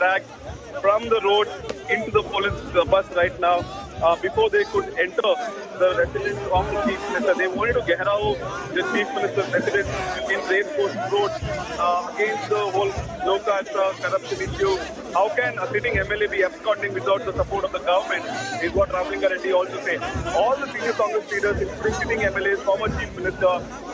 dragged from the road into the police bus right now. Before they could enter the residence of the Chief Minister. They wanted to gherao the Chief Minister's residence in Racecourse Road against the whole low-caste corruption issue. How can a sitting MLA be absconding without the support of the government is what Rahul Gandhi also said. All the senior Congress leaders, including sitting MLAs, former Chief Minister,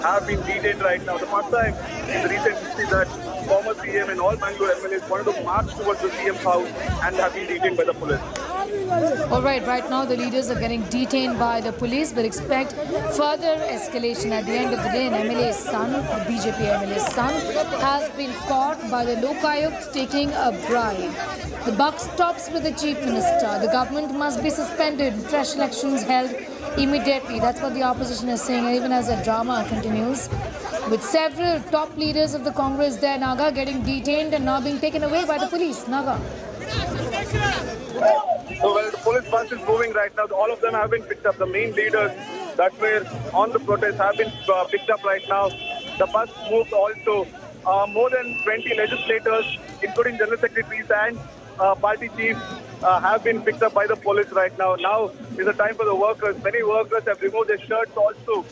have been detained right now. The first time in the recent history that former CM and all Bangalore MLAs wanted to march towards the CM's house and have been detained by the police. All right now the leaders are getting detained by the police, but expect further escalation. At the end of the day, an MLA's son, the BJP MLA's son, has been caught by the Lokayukt taking a bribe. The buck stops with the Chief Minister. The government must be suspended. Fresh elections held immediately. That's what the opposition is saying, even as the drama continues. With several top leaders of the Congress there, Naga, getting detained and now being taken away by the police. Naga. So, well, the police bus is moving right now. All of them have been picked up. The main leaders that were on the protest have been picked up right now. The bus moved also. More than 20 legislators, including general secretaries and party chiefs, have been picked up by the police right now. Now is the time for the workers. Many workers have removed their shirts also.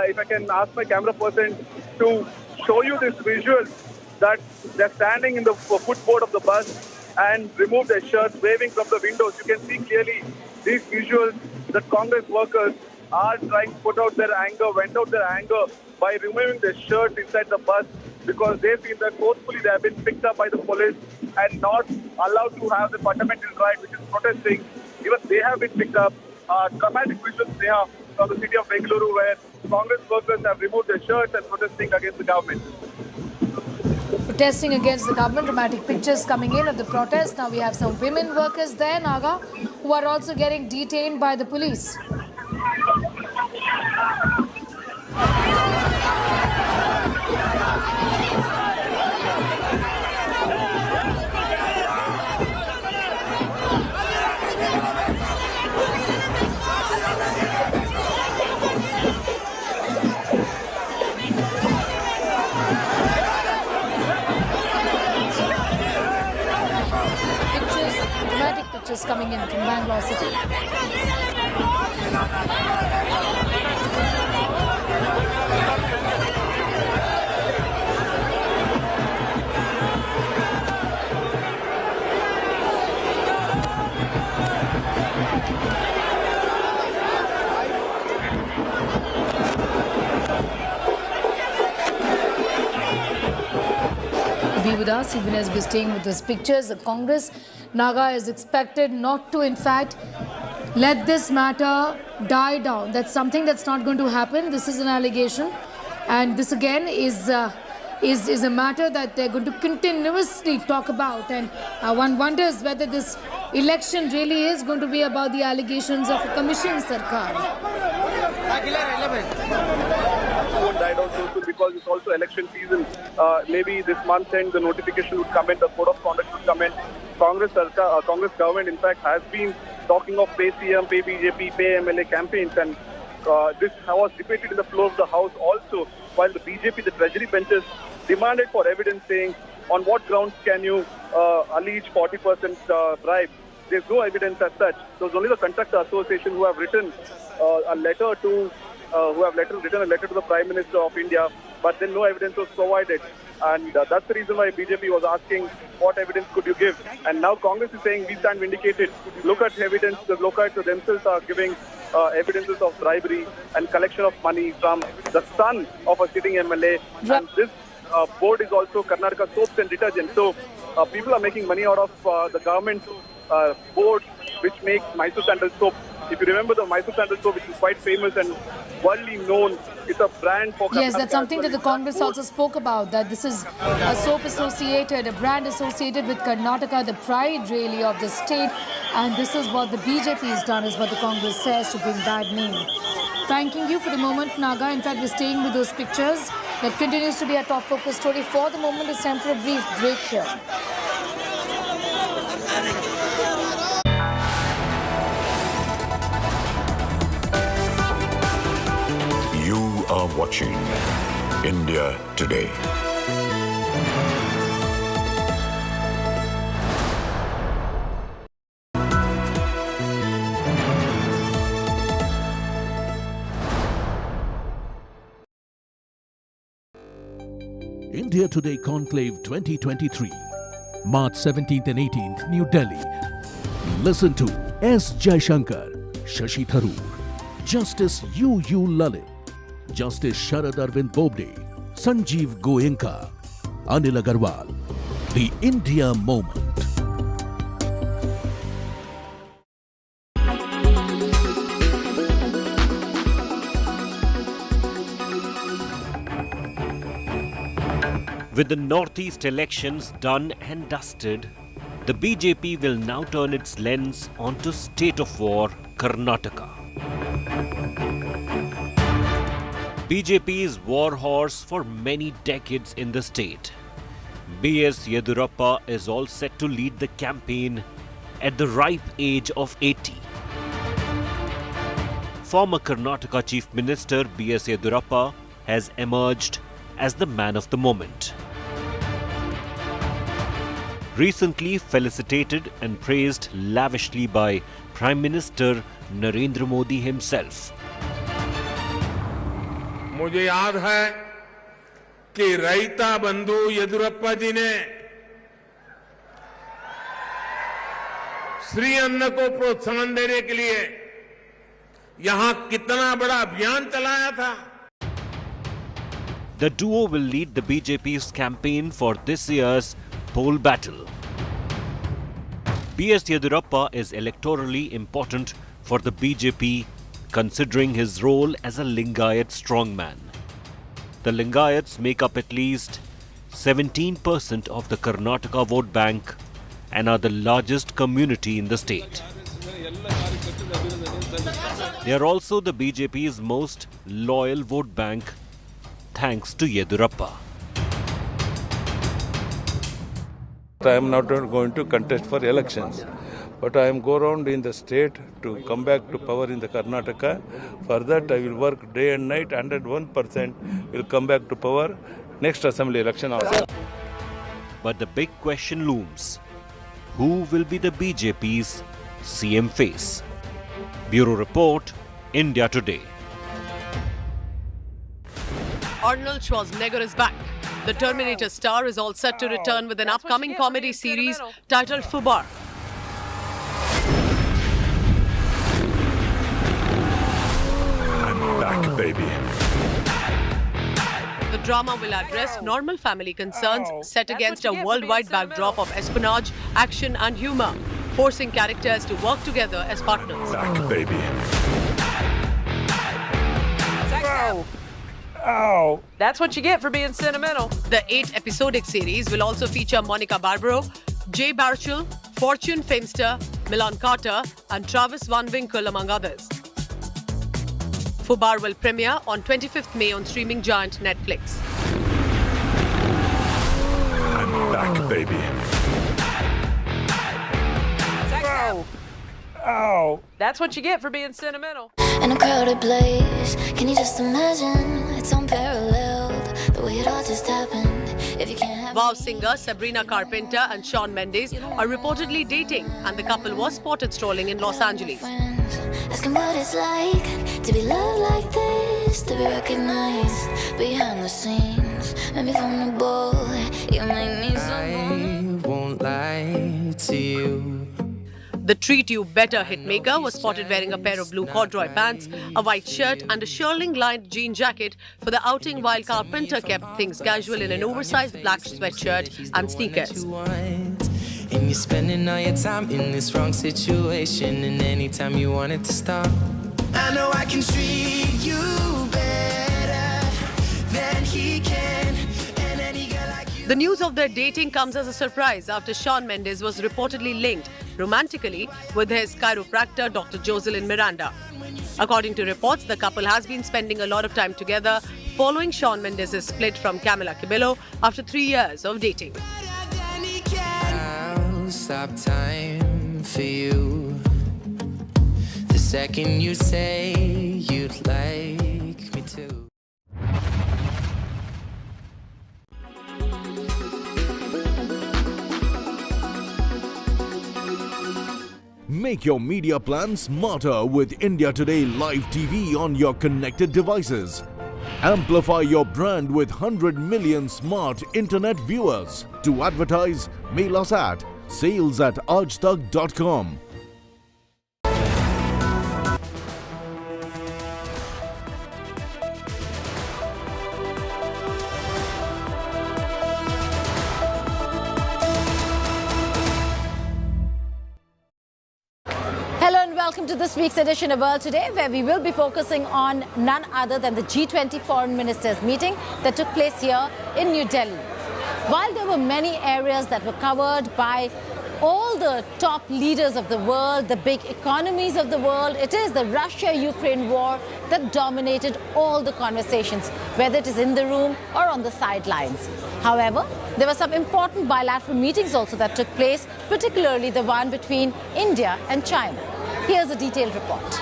If I can ask my camera person to show you this visual, that they're standing in the footboard of the bus and remove their shirts, waving from the windows. You can see clearly these visuals that Congress workers are trying to put out their anger, vent out their anger by removing their shirts inside the bus because they feel that forcefully they have been picked up by the police and not allowed to have the fundamental right, which is protesting. Even they have been picked up. Dramatic visuals they have from the city of Bengaluru where Congress workers have removed their shirts and protesting against the government. Protesting against the government, dramatic pictures coming in of the protest. Now we have some women workers there, Naga, who are also getting detained by the police. Pictures coming in from Bangalore City. Be with us, even as we're staying with these pictures. The Congress, Naga, is expected not to, in fact, let this matter die down. That's something that's not going to happen. This is an allegation, and this again is a matter that they're going to continuously talk about. And one wonders whether this election really is going to be about the allegations of a commission sarkar. Won't die down so soon because it's also election season. Maybe this month end the notification would come in, the code of conduct would come in. Congress government in fact has been talking of pay CM, pay BJP, pay MLA campaigns, and this was debated in the floor of the House also, while the BJP, the Treasury benches demanded for evidence saying on what grounds can you allege 40% bribe. There's no evidence as such. So it's only the Contractor Association who have written a letter to written a letter to the Prime Minister of India, but then no evidence was provided. And that's the reason why BJP was asking what evidence could you give. And now Congress is saying we stand vindicated. Look at evidence. The Lokayukt themselves are giving evidences of bribery and collection of money from the son of a sitting MLA. And this board is also Karnataka soaps and detergents. So people are making money out of the government board which makes Mysore sandal soap. If you remember the Mysore sandal soap, which is quite famous and widely known, it's a brand for Karnataka. Yes, that's something that the Congress also spoke about, that this is a soap associated, a brand associated with Karnataka, the pride really of the state, and this is what the BJP has done, is what the Congress says, to bring bad name. Thanking you for the moment, Naga. In fact, we're staying with those pictures. That continues to be our top focus story. For the moment, it's time for a brief break here. You are watching India Today. India Today Conclave 2023, March 17th and 18th, New Delhi. Listen to S. Jaishankar, Shashi Tharoor, Justice U. Lalit, Justice Sharad Arvind Bobde, Sanjeev Goenka, Anil Agarwal. The India Moment. With the Northeast elections done and dusted, the BJP will now turn its lens onto state of war, Karnataka. BJP is war horse for many decades in the state. B.S. Yedurappa is all set to lead the campaign at the ripe age of 80. Former Karnataka Chief Minister B.S. Yedurappa has emerged as the man of the moment. Recently felicitated and praised lavishly by Prime Minister Narendra Modi himself. मुझे याद है कि रईता बंधु येदुरप्पा जी ने श्री अन्न को प्रोत्साहन देने के लिए यहां कितना बड़ा अभियान चलाया था. The duo will lead the BJP's campaign for this year's poll battle. B.S. Yedurappa is electorally important for the BJP, considering his role as a Lingayat strongman. The Lingayats make up at least 17% of the Karnataka vote bank and are the largest community in the state. They are also the BJP's most loyal vote bank, thanks to Yedurappa. I am not going to contest for elections, but I am go around in the state to come back to power in the Karnataka. For that, I will work day and night. 101% will come back to power next assembly election also. But the big question looms: who will be the BJP's CM face? Bureau Report, India Today. Arnold Schwarzenegger is back. The Terminator star is all set to return with an upcoming comedy series titled Fubar. I'm back, baby. The drama will address normal family concerns set against a worldwide backdrop of espionage, action and humor, forcing characters to work together as partners. Back, baby. Ow! That's what you get for being sentimental. The 8-episodic series will also feature Monica Barbaro, Jay Baruchel, Fortune famester Milan Carter and Travis Van Winkle, among others. Fubar will premiere on 25th May on streaming giant Netflix. I'm back, baby. Ow! That's what you get for being sentimental. In a crowded place, can you just imagine? It's unparalleled, the way it all just happened. If you can't have Wow singer Sabrina Carpenter and Shawn Mendes are reportedly dating, and the couple was spotted strolling in Los Angeles. friends, asking what it's like to be loved like this, to be recognized behind the scenes. Maybe vulnerable, you make me so vulnerable. I won't lie to you. The Treat You Better hitmaker was spotted wearing a pair of blue corduroy pants, a white shirt and a shearling-lined jean jacket for the outing, while Carpenter kept things casual in an oversized black sweatshirt and sneakers. And you're spending all your time in this wrong situation, and anytime you want it to stop, I know I can treat you better than he can. And any girl like you. The news of their dating comes as a surprise after Shawn Mendes was reportedly linked romantically with his chiropractor Dr. Jocelyn Miranda. According to reports, the couple has been spending a lot of time together following Shawn Mendes' split from Camila Cabello after 3 years of dating. I'll stop time for you the second you say you'd like me to. Make your media plan smarter with India Today Live TV on your connected devices. Amplify your brand with 100 million smart internet viewers. To advertise, mail us at sales@aajtak.com. Hello and welcome to this week's edition of World Today, where we will be focusing on none other than the G20 foreign ministers meeting that took place here in New Delhi. While there were many areas that were covered by all the top leaders of the world, the big economies of the world, it is the Russia-Ukraine war that dominated all the conversations, whether it is in the room or on the sidelines. However, there were some important bilateral meetings also that took place, particularly the one between India and China. Here's a detailed report.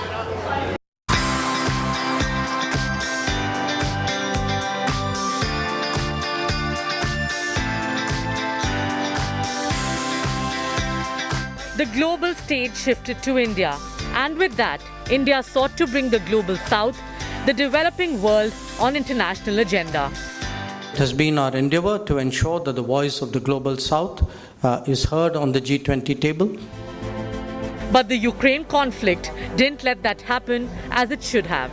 The global stage shifted to India, and with that, India sought to bring the global south, the developing world, on international agenda. It has been our endeavour to ensure that the voice of the global south is heard on the G20 table. But the Ukraine conflict didn't let that happen as it should have.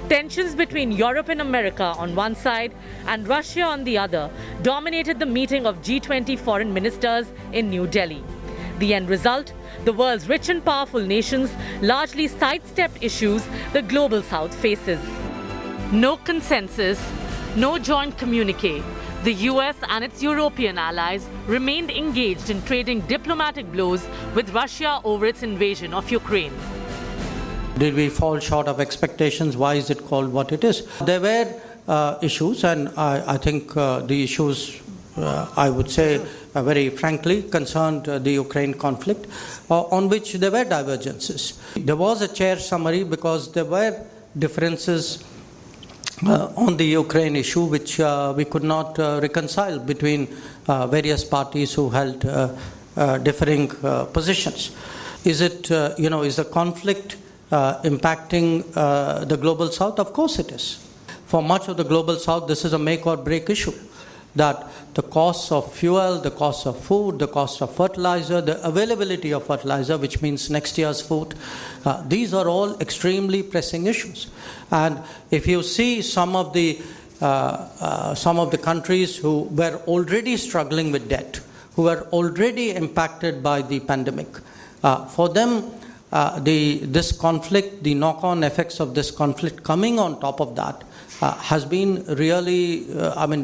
Tensions between Europe and America on one side and Russia on the other dominated the meeting of G20 foreign ministers in New Delhi. The end result? The world's rich and powerful nations largely sidestepped issues the global south faces. No consensus, no joint communique. The US and its European allies remained engaged in trading diplomatic blows with Russia over its invasion of Ukraine. Did we fall short of expectations? Why is it called what it is? There were issues, and I think the issues, I would say, very frankly, concerned the Ukraine conflict, on which there were divergences. There was a chair summary because there were differences on the Ukraine issue which we could not reconcile between various parties who held differing positions. Is it, is the conflict impacting the global south? Of course it is. For much of the global south, this is a make or break issue. That the costs of fuel, the cost of food, the cost of fertilizer, the availability of fertilizer, which means next year's food, these are all extremely pressing issues. And if you see some of the countries who were already struggling with debt, who were already impacted by the pandemic, for them, this conflict, the knock-on effects of this conflict coming on top of that, has been really,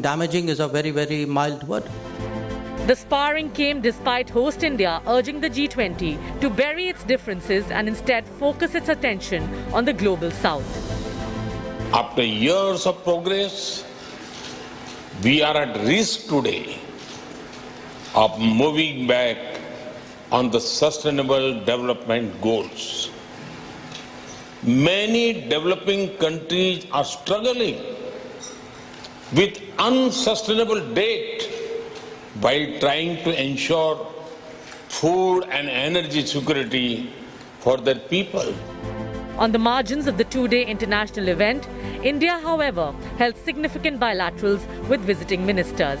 damaging is a very, very mild word. The sparring came despite host India urging the G20 to bury its differences and instead focus its attention on the global south. After years of progress, we are at risk today of moving back on the sustainable development goals. Many developing countries are struggling with unsustainable debt while trying to ensure food and energy security for their people. On the margins of the two-day international event, India, however, held significant bilaterals with visiting ministers.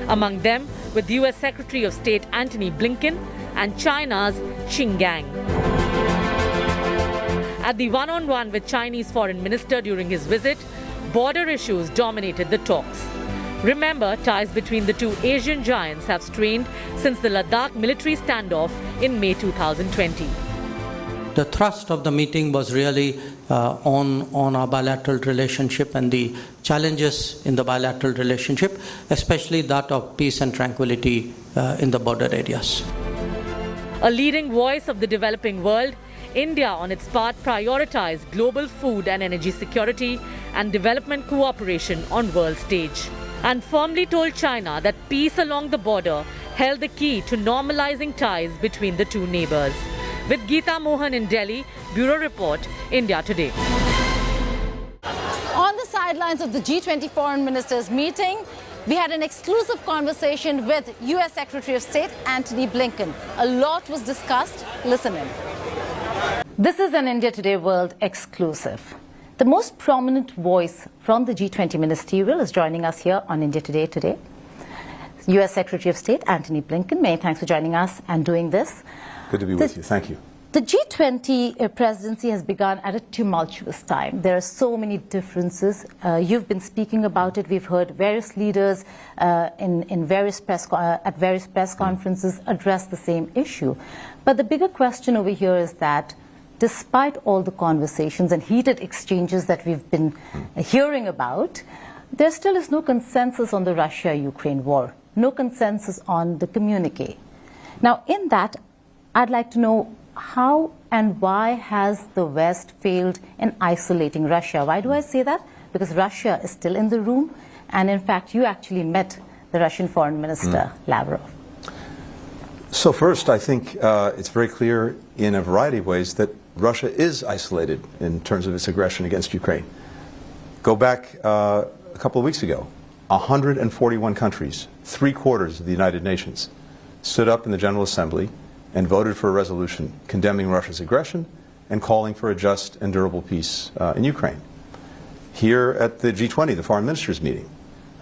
Among them, with US Secretary of State Antony Blinken and China's Qin Gang. At the one-on-one with Chinese Foreign Minister during his visit, border issues dominated the talks. Remember, ties between the two Asian giants have strained since the Ladakh military standoff in May 2020. The thrust of the meeting was really on our bilateral relationship and the challenges in the bilateral relationship, especially that of peace and tranquility in the border areas. A leading voice of the developing world, India, on its part, prioritized global food and energy security and development cooperation on world stage, and firmly told China that peace along the border held the key to normalizing ties between the two neighbors. With Geeta Mohan in Delhi, Bureau Report, India Today. On the sidelines of the G20 foreign ministers meeting, we had an exclusive conversation with US Secretary of State Antony Blinken. A lot was discussed. Listen in. This is an India Today World exclusive. The most prominent voice from the G20 ministerial is joining us here on India Today today. U.S. Secretary of State Antony Blinken, many thanks for joining us and doing this. Good to be with you. Thank you. The G20 presidency has begun at a tumultuous time. There are so many differences. You've been speaking about it. We've heard various leaders at various press conferences address the same issue. But the bigger question over here is that despite all the conversations and heated exchanges that we've been hearing about, there still is no consensus on the Russia-Ukraine war, no consensus on the communique. Now, in that, I'd like to know how and why has the West failed in isolating Russia? Why do I say that? Because Russia is still in the room, and in fact, you actually met the Russian Foreign Minister, Lavrov. So first, I think it's very clear in a variety of ways that Russia is isolated in terms of its aggression against Ukraine. Go back a couple of weeks ago, 141 countries, 3/4 of the United Nations, stood up in the General Assembly and voted for a resolution condemning Russia's aggression and calling for a just and durable peace in Ukraine. Here at the G20, the foreign ministers meeting,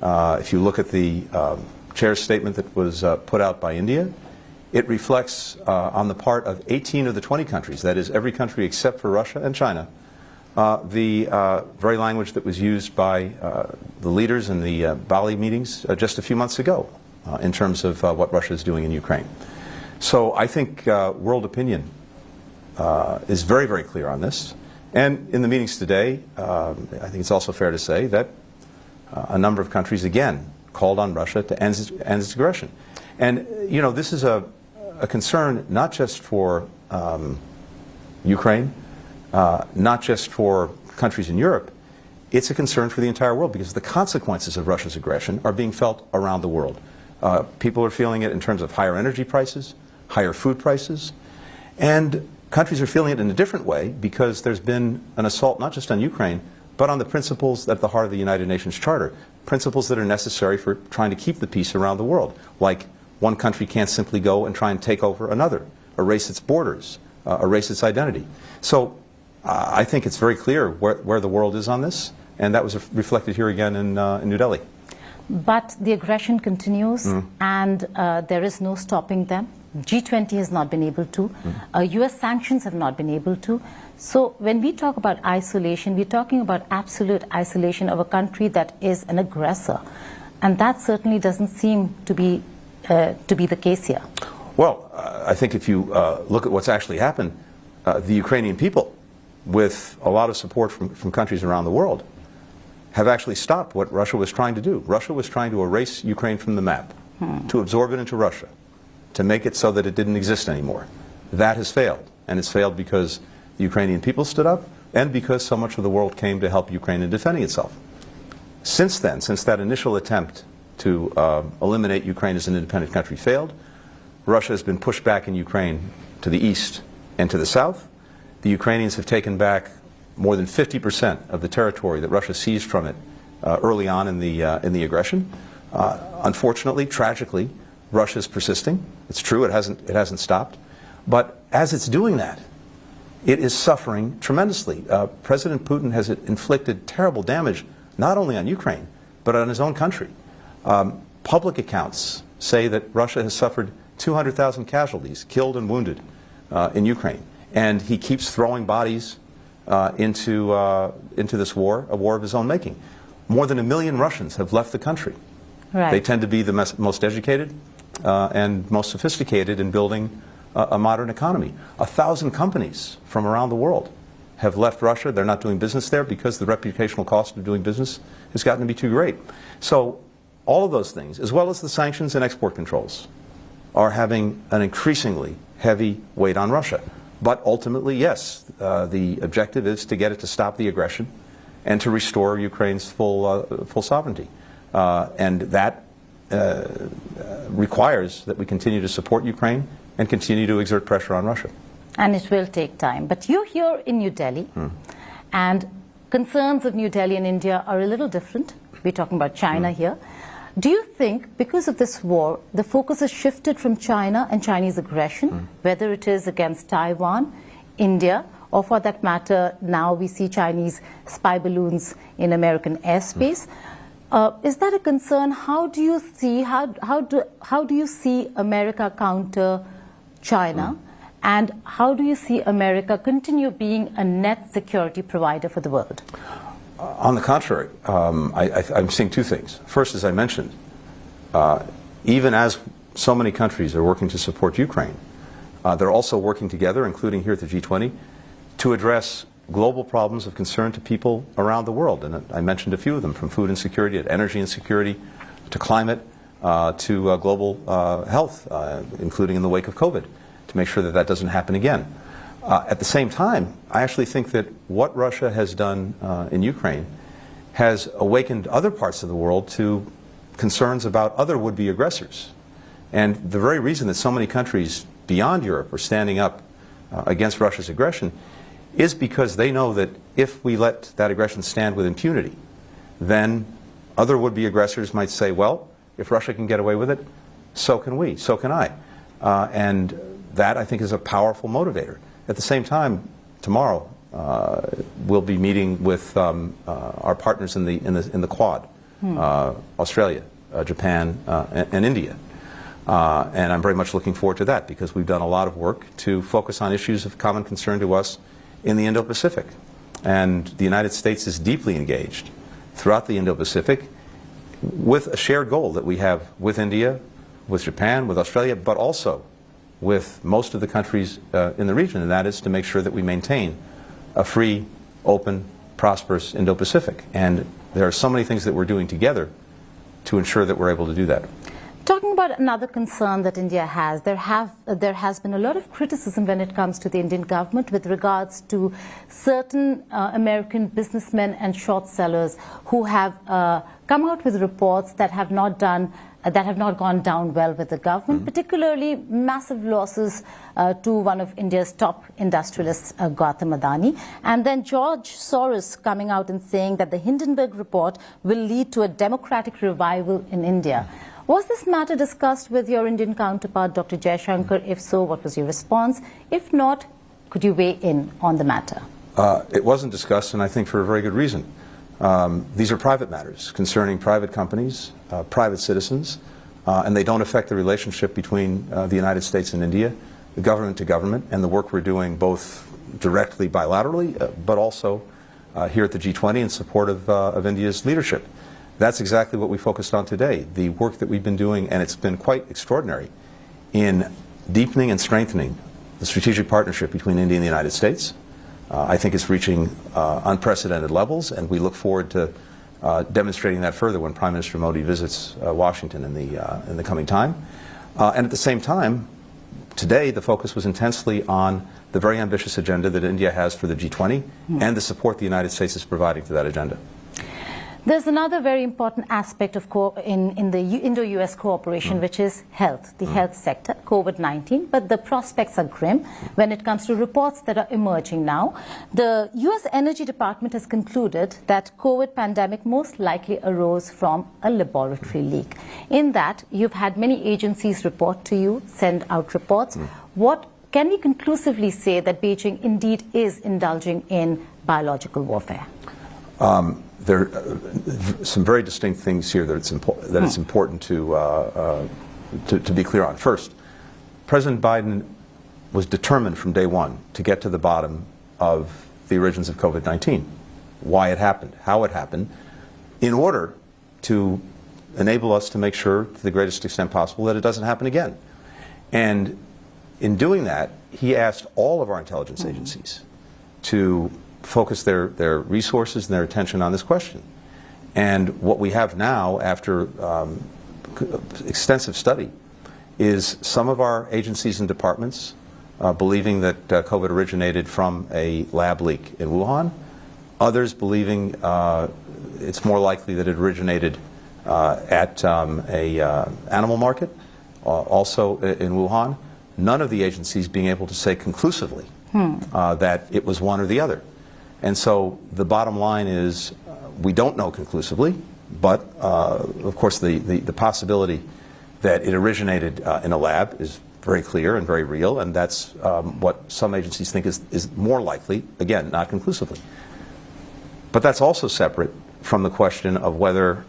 if you look at the chair's statement that was put out by India, it reflects on the part of 18 of the 20 countries, that is every country except for Russia and China, the very language that was used by the leaders in the Bali meetings just a few months ago in terms of what Russia is doing in Ukraine. So I think world opinion is very, very clear on this. And in the meetings today, I think it's also fair to say that a number of countries, again, called on Russia to end its aggression. And, you know, this is a concern not just for Ukraine, not just for countries in Europe. It's a concern for the entire world because the consequences of Russia's aggression are being felt around the world. People are feeling it in terms of higher energy prices, higher food prices, and countries are feeling it in a different way because there's been an assault not just on Ukraine, but on the principles at the heart of the United Nations Charter, principles that are necessary for trying to keep the peace around the world, like one country can't simply go and try and take over another, erase its borders, erase its identity. So I think it's very clear where the world is on this, and that was reflected here again in New Delhi. But the aggression continues, and there is no stopping them. G20 has not been able to. US sanctions have not been able to. So when we talk about isolation, we're talking about absolute isolation of a country that is an aggressor. And that certainly doesn't seem to be the case here. Well, I think if you look at what's actually happened, the Ukrainian people, with a lot of support from countries around the world, have actually stopped what Russia was trying to do. Russia was trying to erase Ukraine from the map, to absorb it into Russia, to make it so that it didn't exist anymore. That has failed, and it's failed because the Ukrainian people stood up and because so much of the world came to help Ukraine in defending itself. Since then, since that initial attempt to eliminate Ukraine as an independent country failed, Russia has been pushed back in Ukraine to the east and to the south. The Ukrainians have taken back more than 50% of the territory that Russia seized from it early on in the aggression. Unfortunately, tragically, Russia is persisting. It's true, it hasn't stopped. But as it's doing that, it is suffering tremendously. President Putin has inflicted terrible damage not only on Ukraine, but on his own country. Public accounts say that Russia has suffered 200,000 casualties, killed and wounded in Ukraine. And he keeps throwing bodies into this war, a war of his own making. More than 1 million Russians have left the country. Right. They tend to be the most educated and most sophisticated in building a modern economy. 1,000 companies from around the world have left Russia. They're not doing business there because the reputational cost of doing business has gotten to be too great. So all of those things, as well as the sanctions and export controls, are having an increasingly heavy weight on Russia. But ultimately, yes, the objective is to get it to stop the aggression and to restore Ukraine's full sovereignty. And that requires that we continue to support Ukraine and continue to exert pressure on Russia. And it will take time. But you're here in New Delhi, and concerns of New Delhi and India are a little different. We're talking about China here. Do you think, because of this war, the focus has shifted from China and Chinese aggression, whether it is against Taiwan, India, or for that matter, now we see Chinese spy balloons in American airspace. Is that a concern? How do you see America counter China, and how do you see America continue being a net security provider for the world? On the contrary, I'm seeing two things. First, as I mentioned, even as so many countries are working to support Ukraine, they're also working together, including here at the G20, to address global problems of concern to people around the world. And I mentioned a few of them, from food insecurity to energy insecurity to climate to global health, including in the wake of COVID, to make sure that that doesn't happen again. At the same time, I actually think that what Russia has done in Ukraine has awakened other parts of the world to concerns about other would-be aggressors. And the very reason that so many countries beyond Europe are standing up against Russia's aggression is because they know that if we let that aggression stand with impunity, then other would-be aggressors might say, well, if Russia can get away with it, so can we, so can I. And that, I think, is a powerful motivator. At the same time, tomorrow we'll be meeting with our partners in the Quad, Australia, Japan, and India. And I'm very much looking forward to that, because we've done a lot of work to focus on issues of common concern to us in the Indo-Pacific. And the United States is deeply engaged throughout the Indo-Pacific with a shared goal that we have with India, with Japan, with Australia, but also with most of the countries in the region, and that is to make sure that we maintain a free, open, prosperous Indo-Pacific. And there are so many things that we're doing together to ensure that we're able to do that. Talking about another concern that India has, there has been a lot of criticism when it comes to the Indian government with regards to certain American businessmen and short sellers who have come out with reports that have not gone down well with the government, particularly massive losses to one of India's top industrialists, Gautam Adani. And then George Soros coming out and saying that the Hindenburg report will lead to a democratic revival in India. Was this matter discussed with your Indian counterpart, Dr. Jaishankar? If so, what was your response? If not, could you weigh in on the matter? It wasn't discussed, and I think for a very good reason. These are private matters concerning private companies, private citizens, and they don't affect the relationship between the United States and India, the government to government, and the work we're doing both directly bilaterally, but also here at the G20 in support of India's leadership. That's exactly what we focused on today, the work that we've been doing, and it's been quite extraordinary, in deepening and strengthening the strategic partnership between India and the United States. I think it's reaching unprecedented levels, and we look forward to demonstrating that further when Prime Minister Modi visits Washington in the coming time. And at the same time, today the focus was intensely on the very ambitious agenda that India has for the G20 and the support the United States is providing to that agenda. There's another very important aspect of in the Indo-US cooperation, which is health, the health sector, COVID-19, but the prospects are grim when it comes to reports that are emerging now. The US Energy Department has concluded that COVID pandemic most likely arose from a laboratory leak. In that, you've had many agencies report to you, send out reports. What can we conclusively say that Beijing indeed is indulging in biological warfare? There are some very distinct things here that it's important to be clear on. First, President Biden was determined from day one to get to the bottom of the origins of COVID-19, why it happened, how it happened, in order to enable us to make sure, to the greatest extent possible, that it doesn't happen again. And in doing that, he asked all of our intelligence agencies to focus their resources and their attention on this question. And what we have now, after extensive study, is some of our agencies and departments believing that COVID originated from a lab leak in Wuhan, others believing it's more likely that it originated at a animal market, also in Wuhan. None of the agencies being able to say conclusively that it was one or the other. And so the bottom line is we don't know conclusively, but of course the possibility that it originated in a lab is very clear and very real, and that's what some agencies think is more likely, again, not conclusively. But that's also separate from the question of whether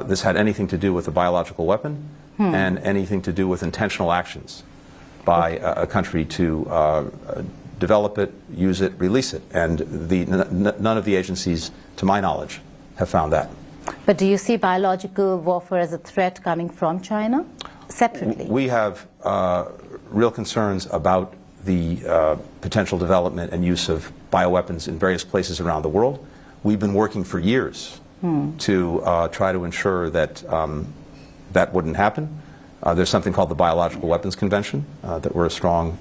this had anything to do with a biological weapon and anything to do with intentional actions by a country to develop it, use it, release it. And none of the agencies, to my knowledge, have found that. But do you see biological warfare as a threat coming from China separately? We have real concerns about the potential development and use of bioweapons in various places around the world. We've been working for years to try to ensure that that wouldn't happen. There's something called the Biological Weapons Convention that we're a strong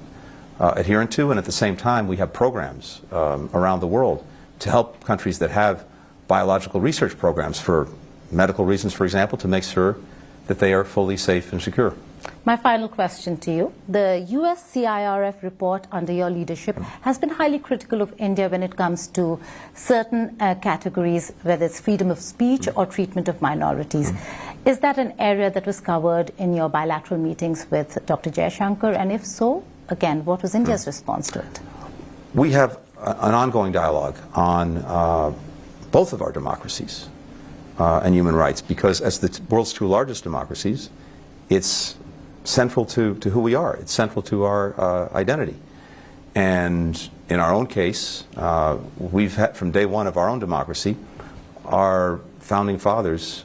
adherent to, and at the same time we have programs around the world to help countries that have biological research programs for medical reasons, for example, to make sure that they are fully safe and secure. My final question to you. The US CIRF report under your leadership has been highly critical of India when it comes to certain categories, whether it's freedom of speech or treatment of minorities. Is that an area that was covered in your bilateral meetings with Dr. Jaishankar? And if so, again, what was India's response to it? We have an ongoing dialogue on both of our democracies and human rights, because as the world's two largest democracies, it's central to who we are. It's central to our identity. And in our own case, we've had, from day one of our own democracy, our founding fathers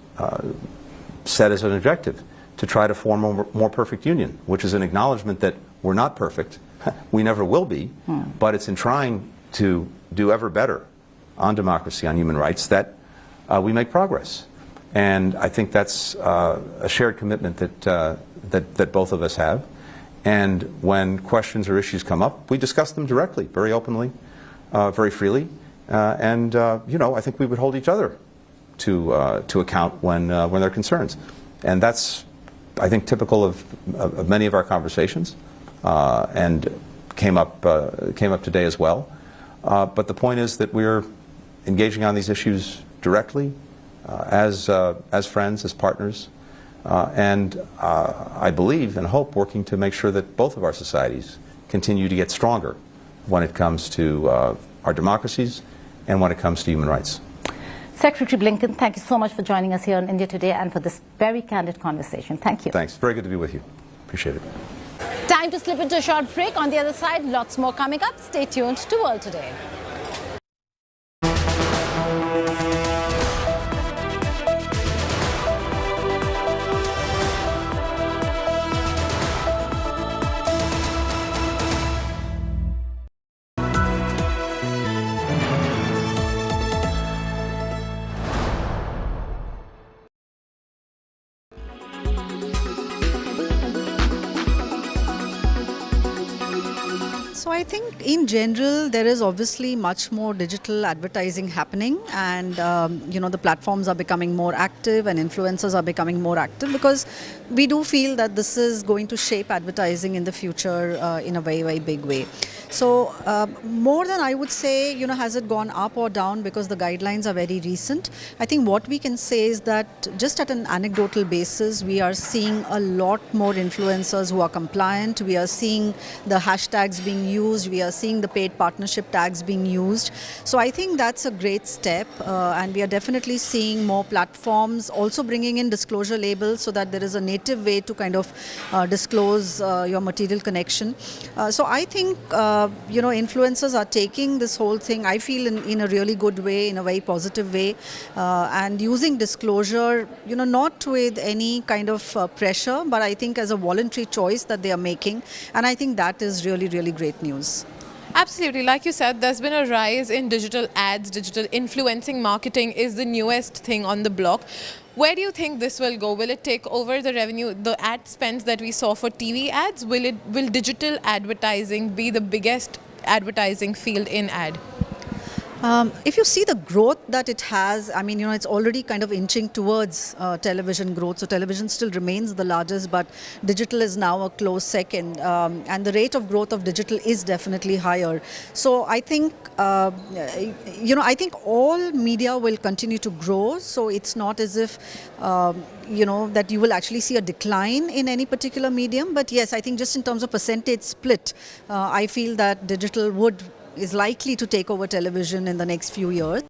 set as an objective to try to form a more perfect union, which is an acknowledgement that we're not perfect. We never will be, but it's in trying to do ever better on democracy, on human rights, that we make progress. And I think that's a shared commitment that both of us have. And when questions or issues come up, we discuss them directly, very openly, very freely. And I think we would hold each other to account when there are concerns. And that's, I think, typical of many of our conversations, and came up today as well. But the point is that we're engaging on these issues directly, as friends, as partners, and I believe and hope working to make sure that both of our societies continue to get stronger when it comes to our democracies and when it comes to human rights. Secretary Blinken, thank you so much for joining us here on India Today and for this very candid conversation. Thank you. Thanks. Very good to be with you. Appreciate it. Time to slip into a short break. On the other side, lots more coming up. Stay tuned to World Today. So I think in general there is obviously much more digital advertising happening, and the platforms are becoming more active and influencers are becoming more active, because we do feel that this is going to shape advertising in the future in a very, very big way. So more than I would say, has it gone up or down, because the guidelines are very recent. I think what we can say is that just at an anecdotal basis, we are seeing a lot more influencers who are compliant. We are seeing the hashtags being used. We are seeing the paid partnership tags being used. So I think that's a great step. And we are definitely seeing more platforms also bringing in disclosure labels, so that there is a native way to kind of disclose your material connection. So I think influencers are taking this whole thing, I feel, in a really good way, in a very positive way, and using disclosure, not with any kind of pressure, but I think as a voluntary choice that they are making. And I think that is really, really great news. Absolutely. Like you said, there's been a rise in digital ads. Digital influencing marketing is the newest thing on the block. Where do you think this will go? Will it take over the revenue, the ad spends that we saw for TV ads? Will digital advertising be the biggest advertising field in ad? If you see the growth that it has, I mean, it's already kind of inching towards television growth. So television still remains the largest, but digital is now a close second. And the rate of growth of digital is definitely higher. So I think, I think all media will continue to grow. So it's not as if, that you will actually see a decline in any particular medium. But yes, I think just in terms of percentage split, I feel that digital is likely to take over television in the next few years.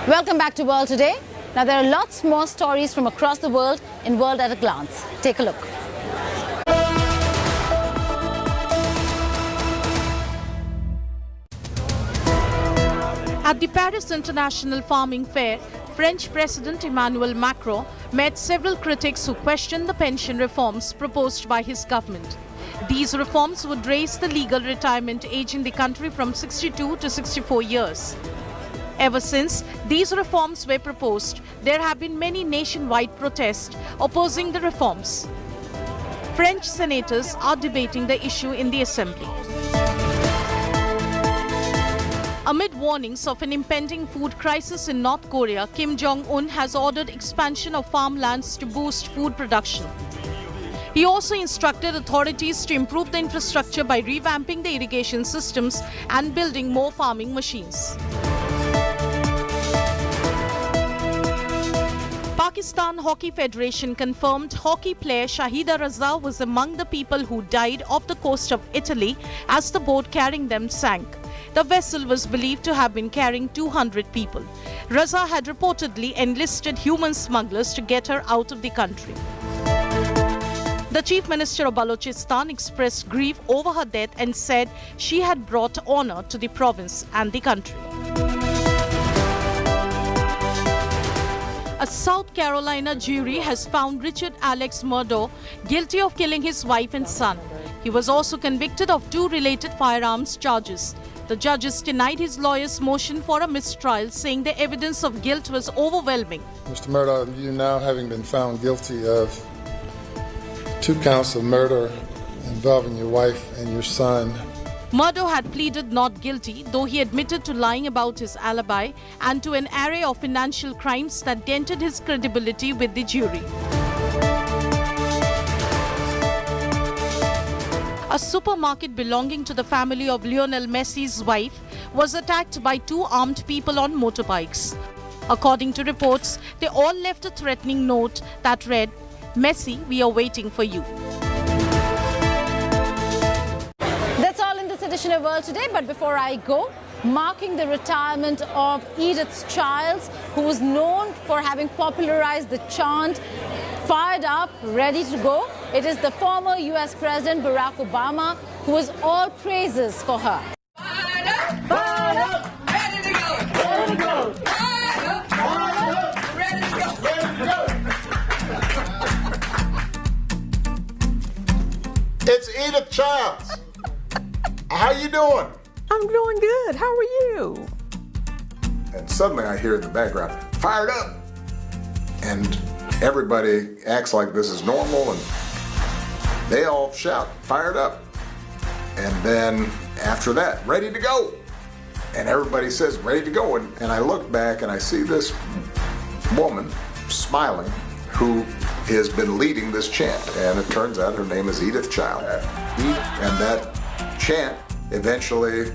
Welcome back to World Today. Now there are lots more stories from across the world in World at a Glance. Take a look. At the Paris International Farming Fair, French President Emmanuel Macron met several critics who questioned the pension reforms proposed by his government. These reforms would raise the legal retirement age in the country from 62 to 64 years. Ever since these reforms were proposed, there have been many nationwide protests opposing the reforms. French senators are debating the issue in the assembly. Amid warnings of an impending food crisis in North Korea, Kim Jong-un has ordered expansion of farmlands to boost food production. He also instructed authorities to improve the infrastructure by revamping the irrigation systems and building more farming machines. Pakistan Hockey Federation confirmed hockey player Shahida Raza was among the people who died off the coast of Italy as the boat carrying them sank. The vessel was believed to have been carrying 200 people. Raza had reportedly enlisted human smugglers to get her out of the country. The Chief Minister of Balochistan expressed grief over her death and said she had brought honor to the province and the country. A South Carolina jury has found Richard Alex Murdaugh guilty of killing his wife and son. He was also convicted of 2 related firearms charges. The judges denied his lawyer's motion for a mistrial, saying the evidence of guilt was overwhelming. Mr. Murdaugh, you now having been found guilty of 2 counts of murder involving your wife and your son. Murdaugh had pleaded not guilty, though he admitted to lying about his alibi and to an array of financial crimes that dented his credibility with the jury. A supermarket belonging to the family of Lionel Messi's wife was attacked by 2 armed people on motorbikes. According to reports, they all left a threatening note that read, "Messi, we are waiting for you." That's all in this edition of World Today, but before I go, marking the retirement of Edith Childs, who was known for having popularized the chant, "Fired up, ready to go." It is the former US President Barack Obama who was all praises for her. Fired up, fired up, ready to go, ready to go. Fired up, ready to go, ready to go. It's Edith Childs. How you doing? I'm doing good. How are you? And suddenly I hear in the background, "Fired up." And everybody acts like this is normal and they all shout, "Fired up." And then after that, "Ready to go." And everybody says, "Ready to go." And I look back and I see this woman smiling who has been leading this chant. And it turns out her name is Edith Childs. And that chant eventually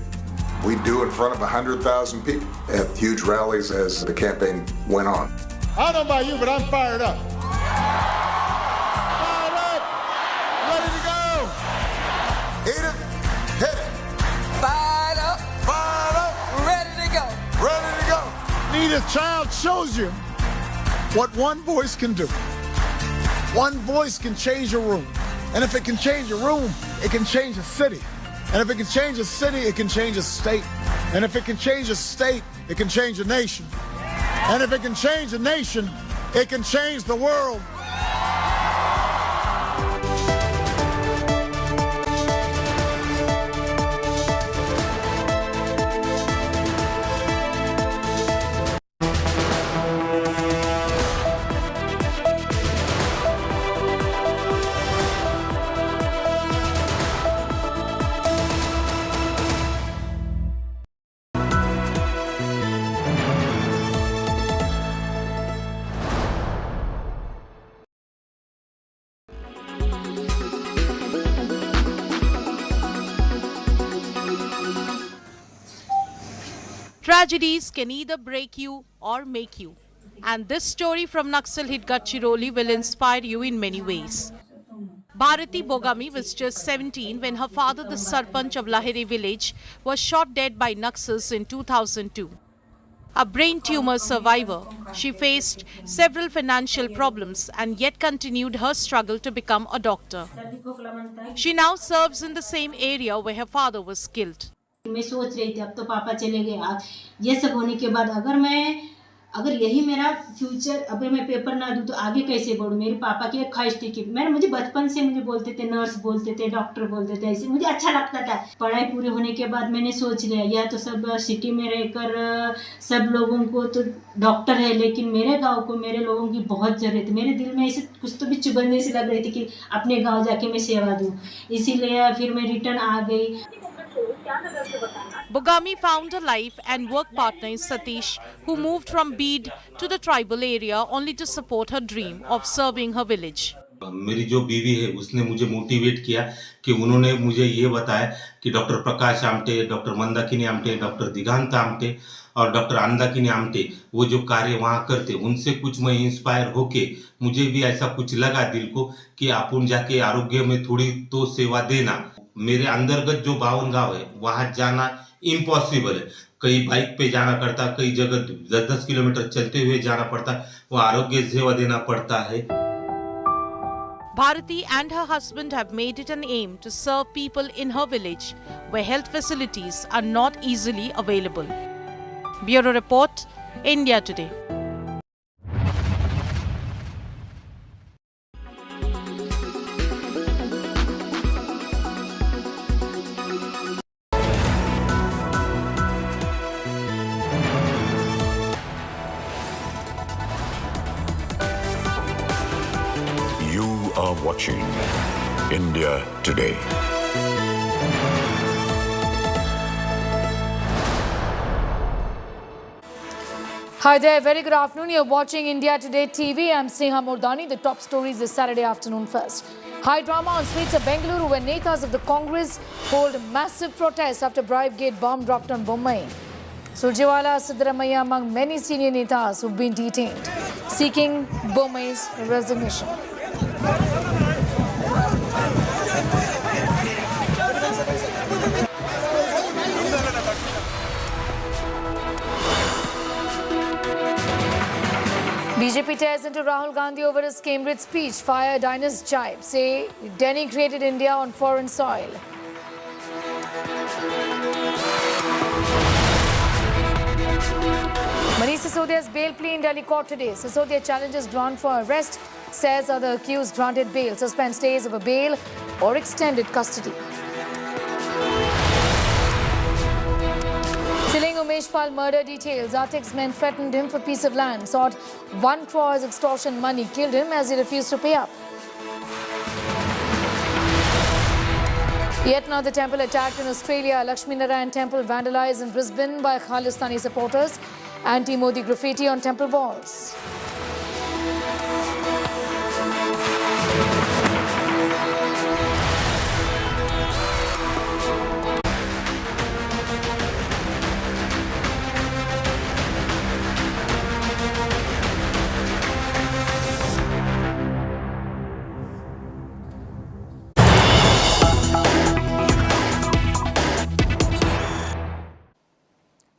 we do in front of 100,000 people at huge rallies as the campaign went on. I don't know about you, but I'm fired up. Fired up, ready to go. Edith, hit it. Fired up, Fired this child shows you what one voice can do. One voice can change a room. And if it can change a room, it can change a city. And if it can change a city, it can change a state. And if it can change a state, it can change a nation. And if it can change a nation, it can change the world. Tragedies can either break you or make you. And this story from Naxal hit Gadchiroli will inspire you in many ways. Bharati Bogami was just 17 when her father, the Sarpanch of Lahiri village, was shot dead by Naxals in 2002. A brain tumor survivor, she faced several financial problems and yet continued her struggle to become a doctor. She now serves in the same area where her father was killed. मैं सोच रही थी अब तो पापा चले गए, अब ये सब होने के बाद अगर यही मेरा फ्यूचर, अगर मैं पेपर ना दूं तो आगे कैसे बढ़ूं। मेरे पापा की एक ख्वाहिश थी कि मुझे बचपन से मुझे बोलते थे नर्स, बोलते थे डॉक्टर, बोलते थे, ऐसे मुझे अच्छा लगता था। पढ़ाई पूरी होने के बाद मैंने सोच लिया या तो सब सिटी में रहकर सब लोगों को तो डॉक्टर है, लेकिन मेरे गाँव को मेरे लोगों की बहुत ज़रूरत है। मेरे दिल में ऐसे कुछ तो भी चुभन सी लग रही थी कि अपने गाँव जाके मैं सेवा दूँ, इसीलिए फिर मैं रिटर्न आ गई। Bogami found a life and work partner in Satish, who moved from Beed to the tribal area only to support her dream of serving her village. मेरी जो बीवी है उसने मुझे मोटिवेट किया कि उन्होंने मुझे ये बताया कि doctor Prakash Amte, doctor Mandakini Amte, doctor दिगांत Amte और डॉक्टर अंदाकिनी आमटे वो जो कार्य वहाँ करते, उनसे कुछ मैं इंस्पायर होके मुझे भी ऐसा कुछ लगा दिल को कि अपन जाके आरोग्य में थोड़ी तो सेवा देना। मेरे अंतर्गत जो 52 गांव है वहाँ जाना इम्पॉसिबल है। कई बाइक पे जाना पड़ता, कई जगह 10-10 किलोमीटर चलते हुए जाना पड़ता, वो आरोग्य सेवा देना पड़ता है। Bharati and her husband have made it an aim to serve people in her village where health facilities are not easily available. Bureau Report, India Today. Watching India Today. Hi there, very good afternoon. You're watching India Today TV. I'm Sneha Mordani. The top stories this Saturday afternoon first. High drama on streets of Bengaluru where netas of the Congress hold massive protest after bribe gate bomb dropped on Bombay. Surjewala, Siddaramaiah among many senior netas who've been detained, seeking Bombay's resignation. BJP tears into Rahul Gandhi over his Cambridge speech, fire Dinah's jibe, say denigrated India on foreign soil. Maruti Suzuk's bail plea in Delhi court today. Sisodia challenges ground for arrest, says other accused granted bail, suspends stays of a bail or extended custody. Chilling Umesh Pal murder details. Atik's men threatened him for piece of land, sought 1 crore as extortion money, killed him as he refused to pay up. Yet another temple attacked in Australia. Lakshmi Narayan temple vandalized in Brisbane by Khalistani supporters. Anti-Modi graffiti on temple walls.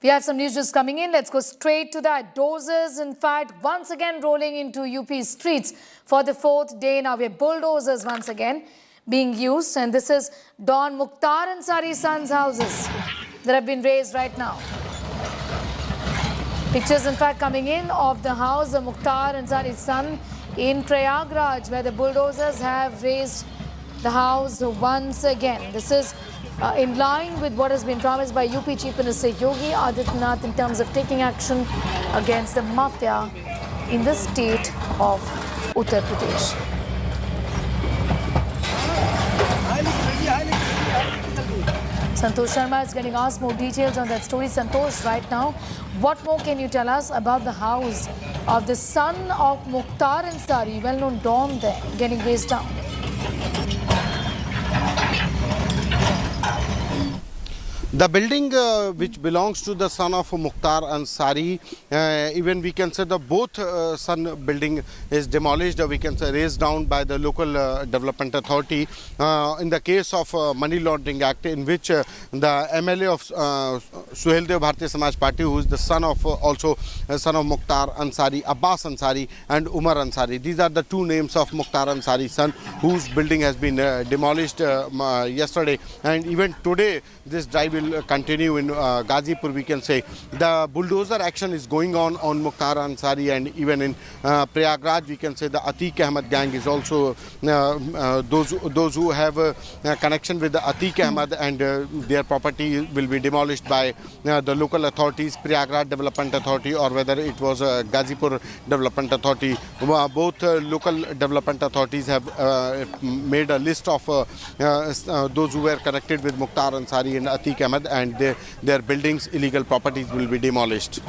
We have some news just coming in. Let's go straight to that. Dozers, in fact, once again rolling into UP streets for the fourth day. Now we have bulldozers once again being used. And this is Don Mukhtar Ansari's son's houses that have been razed right now. Pictures, in fact, coming in of the house of Mukhtar Ansari's son in Prayagraj, where the bulldozers have razed the house once again. This is in line with what has been promised by UP Chief Minister Yogi Adityanath in terms of taking action against the mafia in the state of Uttar Pradesh. Santosh Sharma is getting asked more details on that story. Santosh, right now, what more can you tell us about the house of the son of Mukhtar Ansari, well-known Don there, getting razed down? The building which belongs to the son of Mukhtar Ansari, even we can say the both son building is demolished, we can say razed down by the local development authority in the case of Money Laundering Act, in which the MLA of Suheldev Bharatiya Samaj Party, who is the son of also son of Mukhtar Ansari, Abbas Ansari and Umar Ansari. These are the two names of Mukhtar Ansari's son, whose building has been demolished yesterday, and even today this drive will continue in Ghazipur. We can say the bulldozer action is going on Mukhtar Ansari, and even in Prayagraj we can say the Atiq Ahmed gang is also those who have a connection with the Atiq Ahmed, and their property will be demolished by the local authorities, Prayagraj Development Authority, or whether it was Ghazipur Development Authority. Both local development authorities have made a list of those who were connected with Mukhtar Ansari and Atiq Ahmed, and their buildings, illegal properties will be demolished.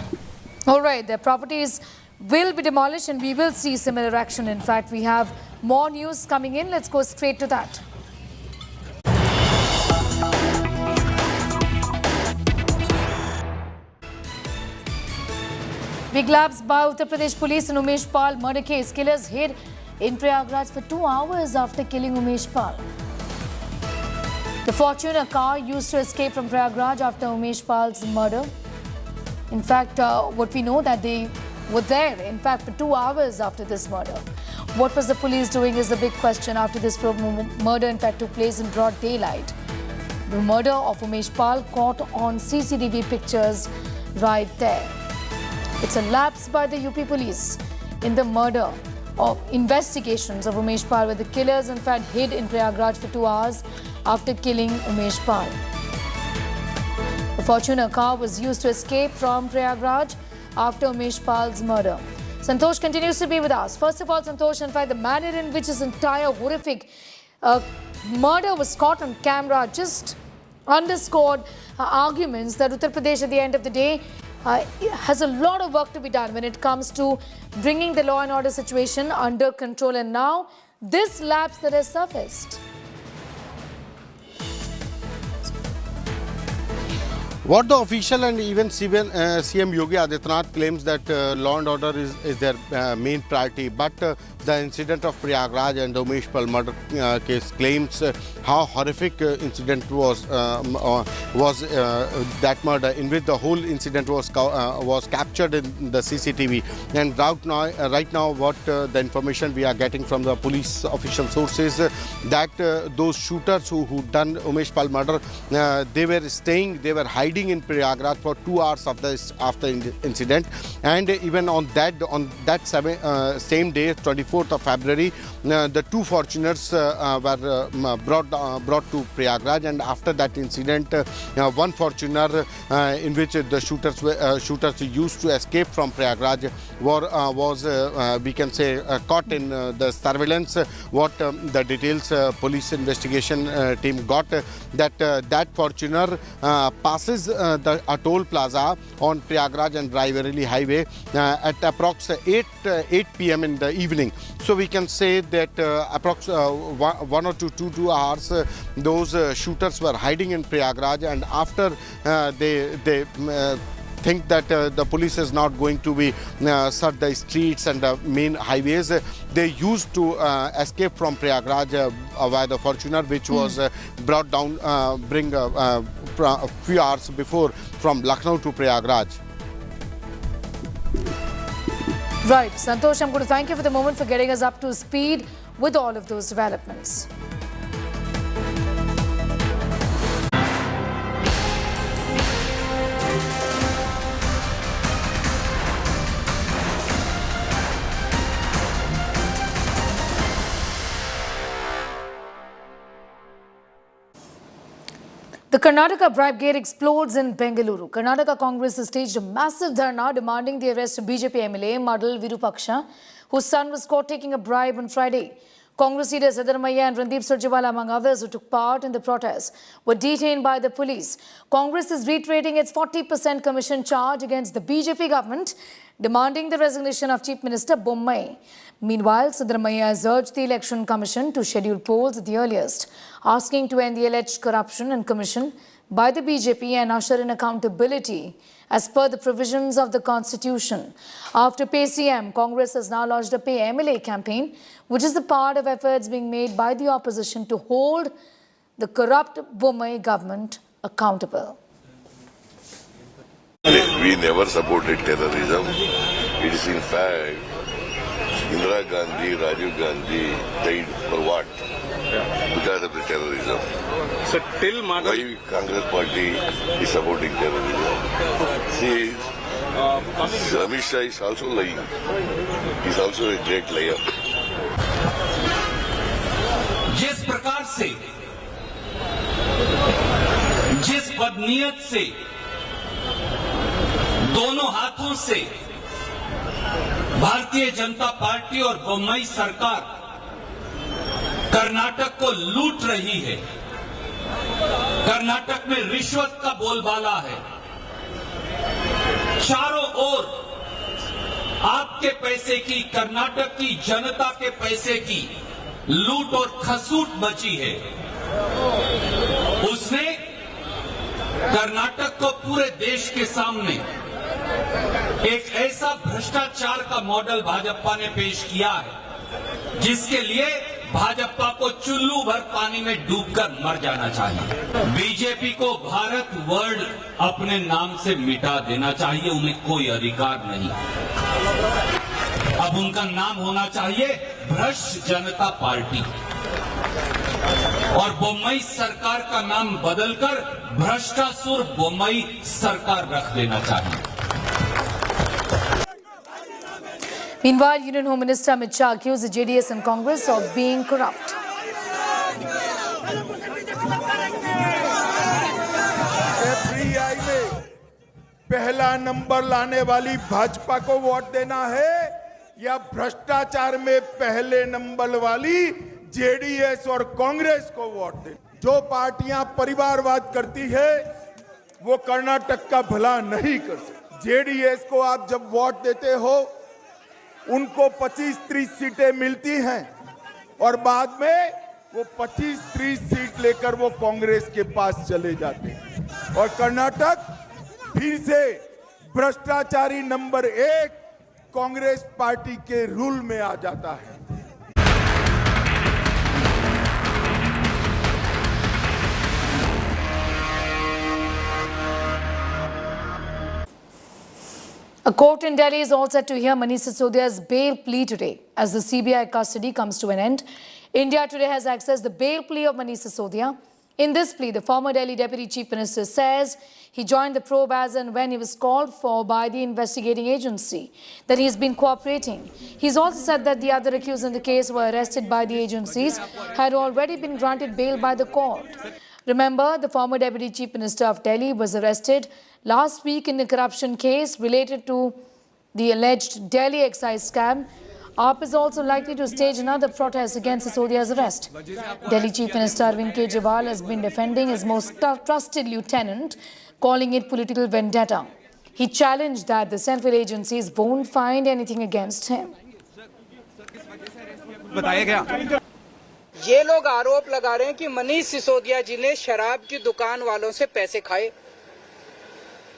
All right, their properties will be demolished and we will see similar action. In fact, we have more news coming in. Let's go straight to that. Big lapse by Uttar Pradesh police in Umesh Pal murder case. Killers hid in Prayagraj for 2 hours after killing Umesh Pal. The Fortuner car used to escape from Prayagraj after Umesh Pal's murder. In fact, what we know that they were there, in fact, for 2 hours after this murder. What was the police doing is the big question after this murder, in fact, took place in broad daylight. The murder of Umesh Pal caught on CCTV pictures right there. It's a lapse by the UP police in the murder of investigations of Umesh Pal, where the killers, in fact, hid in Prayagraj for 2 hours after killing Umesh Pal. The Fortuner car was used to escape from Prayagraj after Umesh Pal's murder. Santosh continues to be with us. First of all, Santosh, in fact, the manner in which this entire horrific murder was caught on camera just underscored arguments that Uttar Pradesh, at the end of the day, has a lot of work to be done when it comes to bringing the law and order situation under control. And now, this lapse that has surfaced. What the official and even CM Yogi Adityanath claims that law and order is their main priority, but the incident of Prayagraj and the Umesh Pal murder case claims how horrific incident was that murder, in which the whole incident was captured in the CCTV. And right now what the information we are getting from the police official sources, that those shooters who done Umesh Pal murder, they were hiding in Prayagraj for 2 hours after incident, and even on that same day, 24th of February, the two Fortuners were brought to Prayagraj, and after that incident, one Fortuner in which the shooters used to escape from Prayagraj was we can say caught in the surveillance. What the details police investigation team got, that Fortuner passes a toll plaza on Prayagraj and Raebareli highway at approx 8 p.m. in the evening. So we can say that approx 1 or 2 hours those shooters were hiding in Prayagraj, and after they think that the police is not going to be search the streets and the main highways, they used to escape from Prayagraj via the Fortuner, which was brought down, a few hours before from Lucknow to Prayagraj. Right, Santosh, I'm going to thank you for the moment for getting us up to speed with all of those developments. The Karnataka bribe gate explodes in Bengaluru. Karnataka Congress has staged a massive dharna demanding the arrest of BJP MLA Madal Virupaksha, whose son was caught taking a bribe on Friday. Congress leaders Siddaramaiah and Randeep Surjewala, among others who took part in the protests, were detained by the police. Congress is reiterating its 40% commission charge against the BJP government, demanding the resignation of Chief Minister Bommai. Meanwhile, Siddaramaiah has urged the Election Commission to schedule polls at the earliest, asking to end the alleged corruption and commission by the BJP and usher in accountability as per the provisions of the Constitution. After Pay CM, Congress has now launched a Pay MLA campaign, which is the part of efforts being made by the opposition to hold the corrupt Bommai government accountable. We never supported terrorism. It is in fact Indira Gandhi, Rajiv Gandhi died for what? Because of the terrorism. So till why Congress party is supporting terrorism? See, Amit Shah is also lying. He is also a great liar. जिस प्रकार से जिस बदनीयत से दोनों हाथों से Bharatiya Janata party और बोम्मई सरकार कर्नाटक को लूट रही है, कर्नाटक में रिश्वत का बोलबाला है, चारों ओर आपके पैसे की, कर्नाटक की जनता के पैसे की लूट और खसूट मची है। उसने कर्नाटक को पूरे देश के सामने एक ऐसा भ्रष्टाचार का मॉडल भाजपा ने पेश किया है जिसके लिए भाजपा को चुल्लू भर पानी में डूबकर मर जाना चाहिए। बीजेपी को भारत वर्ल्ड अपने नाम से मिटा देना चाहिए, उन्हें कोई अधिकार नहीं। अब उनका नाम होना चाहिए भ्रष्ट जनता पार्टी और बोम्मई सरकार का नाम बदलकर भ्रष्टासुर बोम्मई सरकार रख देना चाहिए। Meanwhile, Union Home Minister Amit Shah accused the JDS and Congress of being corrupt. FDI में पहला नंबर लाने वाली भाजपा को वोट देना है या भ्रष्टाचार में पहले नंबर वाली जेडीएस और कांग्रेस को वोट देना? जो पार्टियां परिवारवाद करती है वो कर्नाटक का भला नहीं कर सकती। जेडीएस को आप जब वोट देते हो उनको 25-30 सीटें मिलती हैं और बाद में वो 25-30 सीट लेकर वो कांग्रेस के पास चले जाते हैं और कर्नाटक फिर से भ्रष्टाचारी नंबर 1 कांग्रेस पार्टी के रूल में आ जाता है। A court in Delhi is all set to hear Manish Sisodia's bail plea today. As the CBI custody comes to an end, India Today has accessed the bail plea of Manish Sisodia. In this plea, the former Delhi Deputy Chief Minister says he joined the probe as and when he was called for by the investigating agency, that he has been cooperating. He's also said that the other accused in the case were arrested by the agencies, had already been granted bail by the court. Remember, the former Deputy Chief Minister of Delhi was arrested last week in a corruption case related to the alleged Delhi excise scam. AAP is also likely to stage another protest against Sisodia's arrest. Delhi Chief Minister Arvind Kejriwal has been defending his most trusted lieutenant, calling it political vendetta. He challenged that the central agencies won't find anything against him. ये लोग आरोप लगा रहे हैं कि मनीष सिसोदिया जी ने शराब की दुकान वालों से पैसे खाए।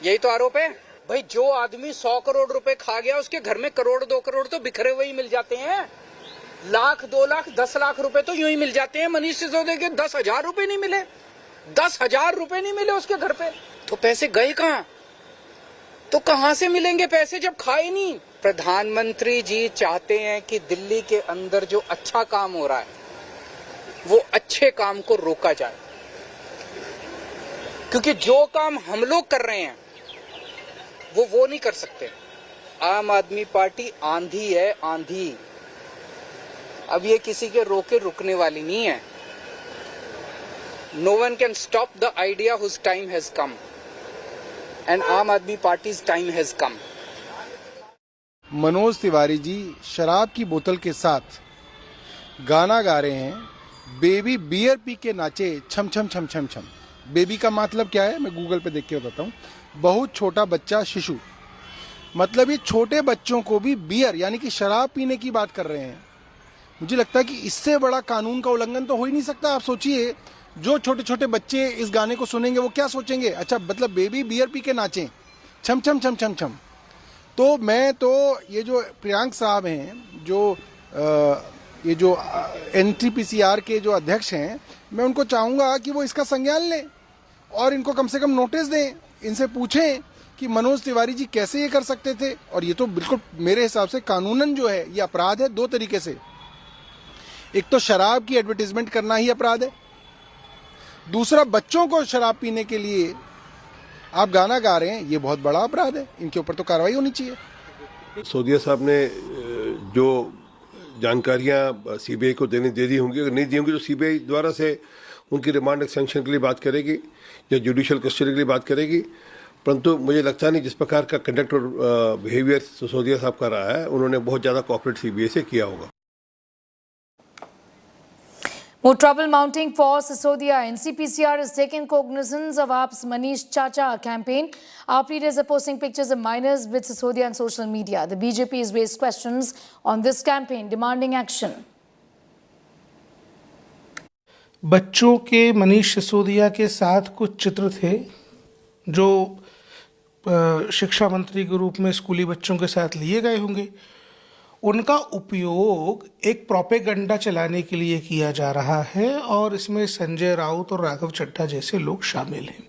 यही तो आरोप है भाई। जो आदमी 100 करोड़ रुपए खा गया उसके घर में करोड़ 2 करोड़ तो बिखरे हुए ही मिल जाते हैं। लाख 2 लाख 10 लाख रुपए तो यूं ही मिल जाते हैं। मनीष सिसोदिया के 10,000 रुपए नहीं मिले। 10,000 रुपए नहीं मिले उसके घर पे, तो पैसे गए कहां? तो कहां से मिलेंगे पैसे जब खाए नहीं? प्रधानमंत्री जी चाहते हैं कि दिल्ली के अंदर जो अच्छा काम हो रहा है वो अच्छे काम को रोका जाए, क्योंकि जो काम हम लोग कर रहे हैं वो नहीं कर सकते। आम आदमी पार्टी आंधी है, आंधी। अब ये किसी के रोके रुकने वाली नहीं है। No one can stop the idea whose time has come, and Aam Aadmi Party's time has come. Manoj Tiwari ji शराब की बोतल के साथ गाना गा रहे हैं, बेबी बियर पी के नाचे छम छम छम छम छम। बेबी का मतलब क्या है, मैं गूगल पे देख के बताता हूँ। बहुत छोटा बच्चा, शिशु, मतलब ये छोटे बच्चों को भी बियर यानी कि शराब पीने की बात कर रहे हैं। मुझे लगता है कि इससे बड़ा कानून का उल्लंघन तो हो ही नहीं सकता। आप सोचिए, जो छोटे छोटे बच्चे इस गाने को सुनेंगे वो क्या सोचेंगे? अच्छा, मतलब बेबी बियर पी के नाचें छम छम छम छम छम। तो मैं तो ये जो प्रियांक साहब हैं, जो ये जो NTPCR के जो अध्यक्ष हैं, मैं उनको चाहूँगा कि वो इसका संज्ञान लें और इनको कम से कम नोटिस दें। इनसे पूछें कि मनोज तिवारी जी कैसे ये कर सकते थे। और ये तो बिल्कुल मेरे हिसाब से कानूनन जो है ये अपराध है दो तरीके से। एक तो शराब की एडवर्टीजमेंट करना ही अपराध है, दूसरा बच्चों को शराब पीने के लिए आप गाना गा रहे हैं, ये बहुत बड़ा अपराध है। इनके ऊपर तो कार्रवाई होनी चाहिए। सिसोदिया साहब ने जो जानकारियां CBI को दे दी होंगी, अगर नहीं दी होंगी तो CBI द्वारा से उनकी रिमांड एक्सटेंशन के लिए बात करेगी या जुडिशियल कस्टडी के लिए बात करेगी। परंतु मुझे लगता नहीं जिस प्रकार का कंडक्ट और बिहेवियर सिसोदिया साहब का रहा है, उन्होंने बहुत ज़्यादा कोऑपरेट CBI से किया होगा। More trouble mounting for Sisodia. NCPCR is taking cognizance of AAP's Manish Chacha campaign. AAP leaders are posting pictures of minors with Sisodia on social media. The BJP has raised questions on this campaign, demanding action. बच्चों के मनीष सिसोदिया के साथ कुछ चित्र थे जो शिक्षा मंत्री के रूप में स्कूली बच्चों के साथ लिए गए होंगे। उनका उपयोग एक प्रोपेगेंडा चलाने के लिए किया जा रहा है और इसमें संजय राउत और राघव चड्ढा जैसे लोग शामिल हैं।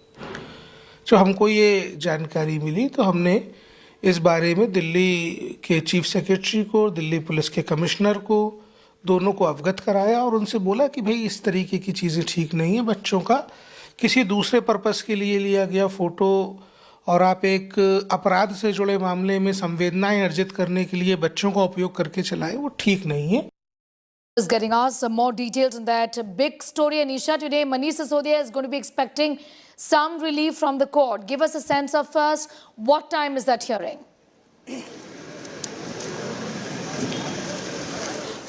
जब हमको ये जानकारी मिली तो हमने इस बारे में दिल्ली के चीफ सेक्रेटरी को, दिल्ली पुलिस के कमिश्नर को, दोनों को अवगत कराया और उनसे बोला कि भाई इस तरीके की चीज़ें ठीक नहीं है। बच्चों का किसी दूसरे पर्पस के लिए लिया गया फ़ोटो और आप एक अपराध से जुड़े मामले में संवेदनाएं अर्जित करने के लिए बच्चों का उपयोग करके चलाएं, वो ठीक नहीं है। Is getting us some more details on that big story. Anisha, today Manish Sisodia is going to be expecting some relief from the court. Give us a sense of first, what time is that hearing?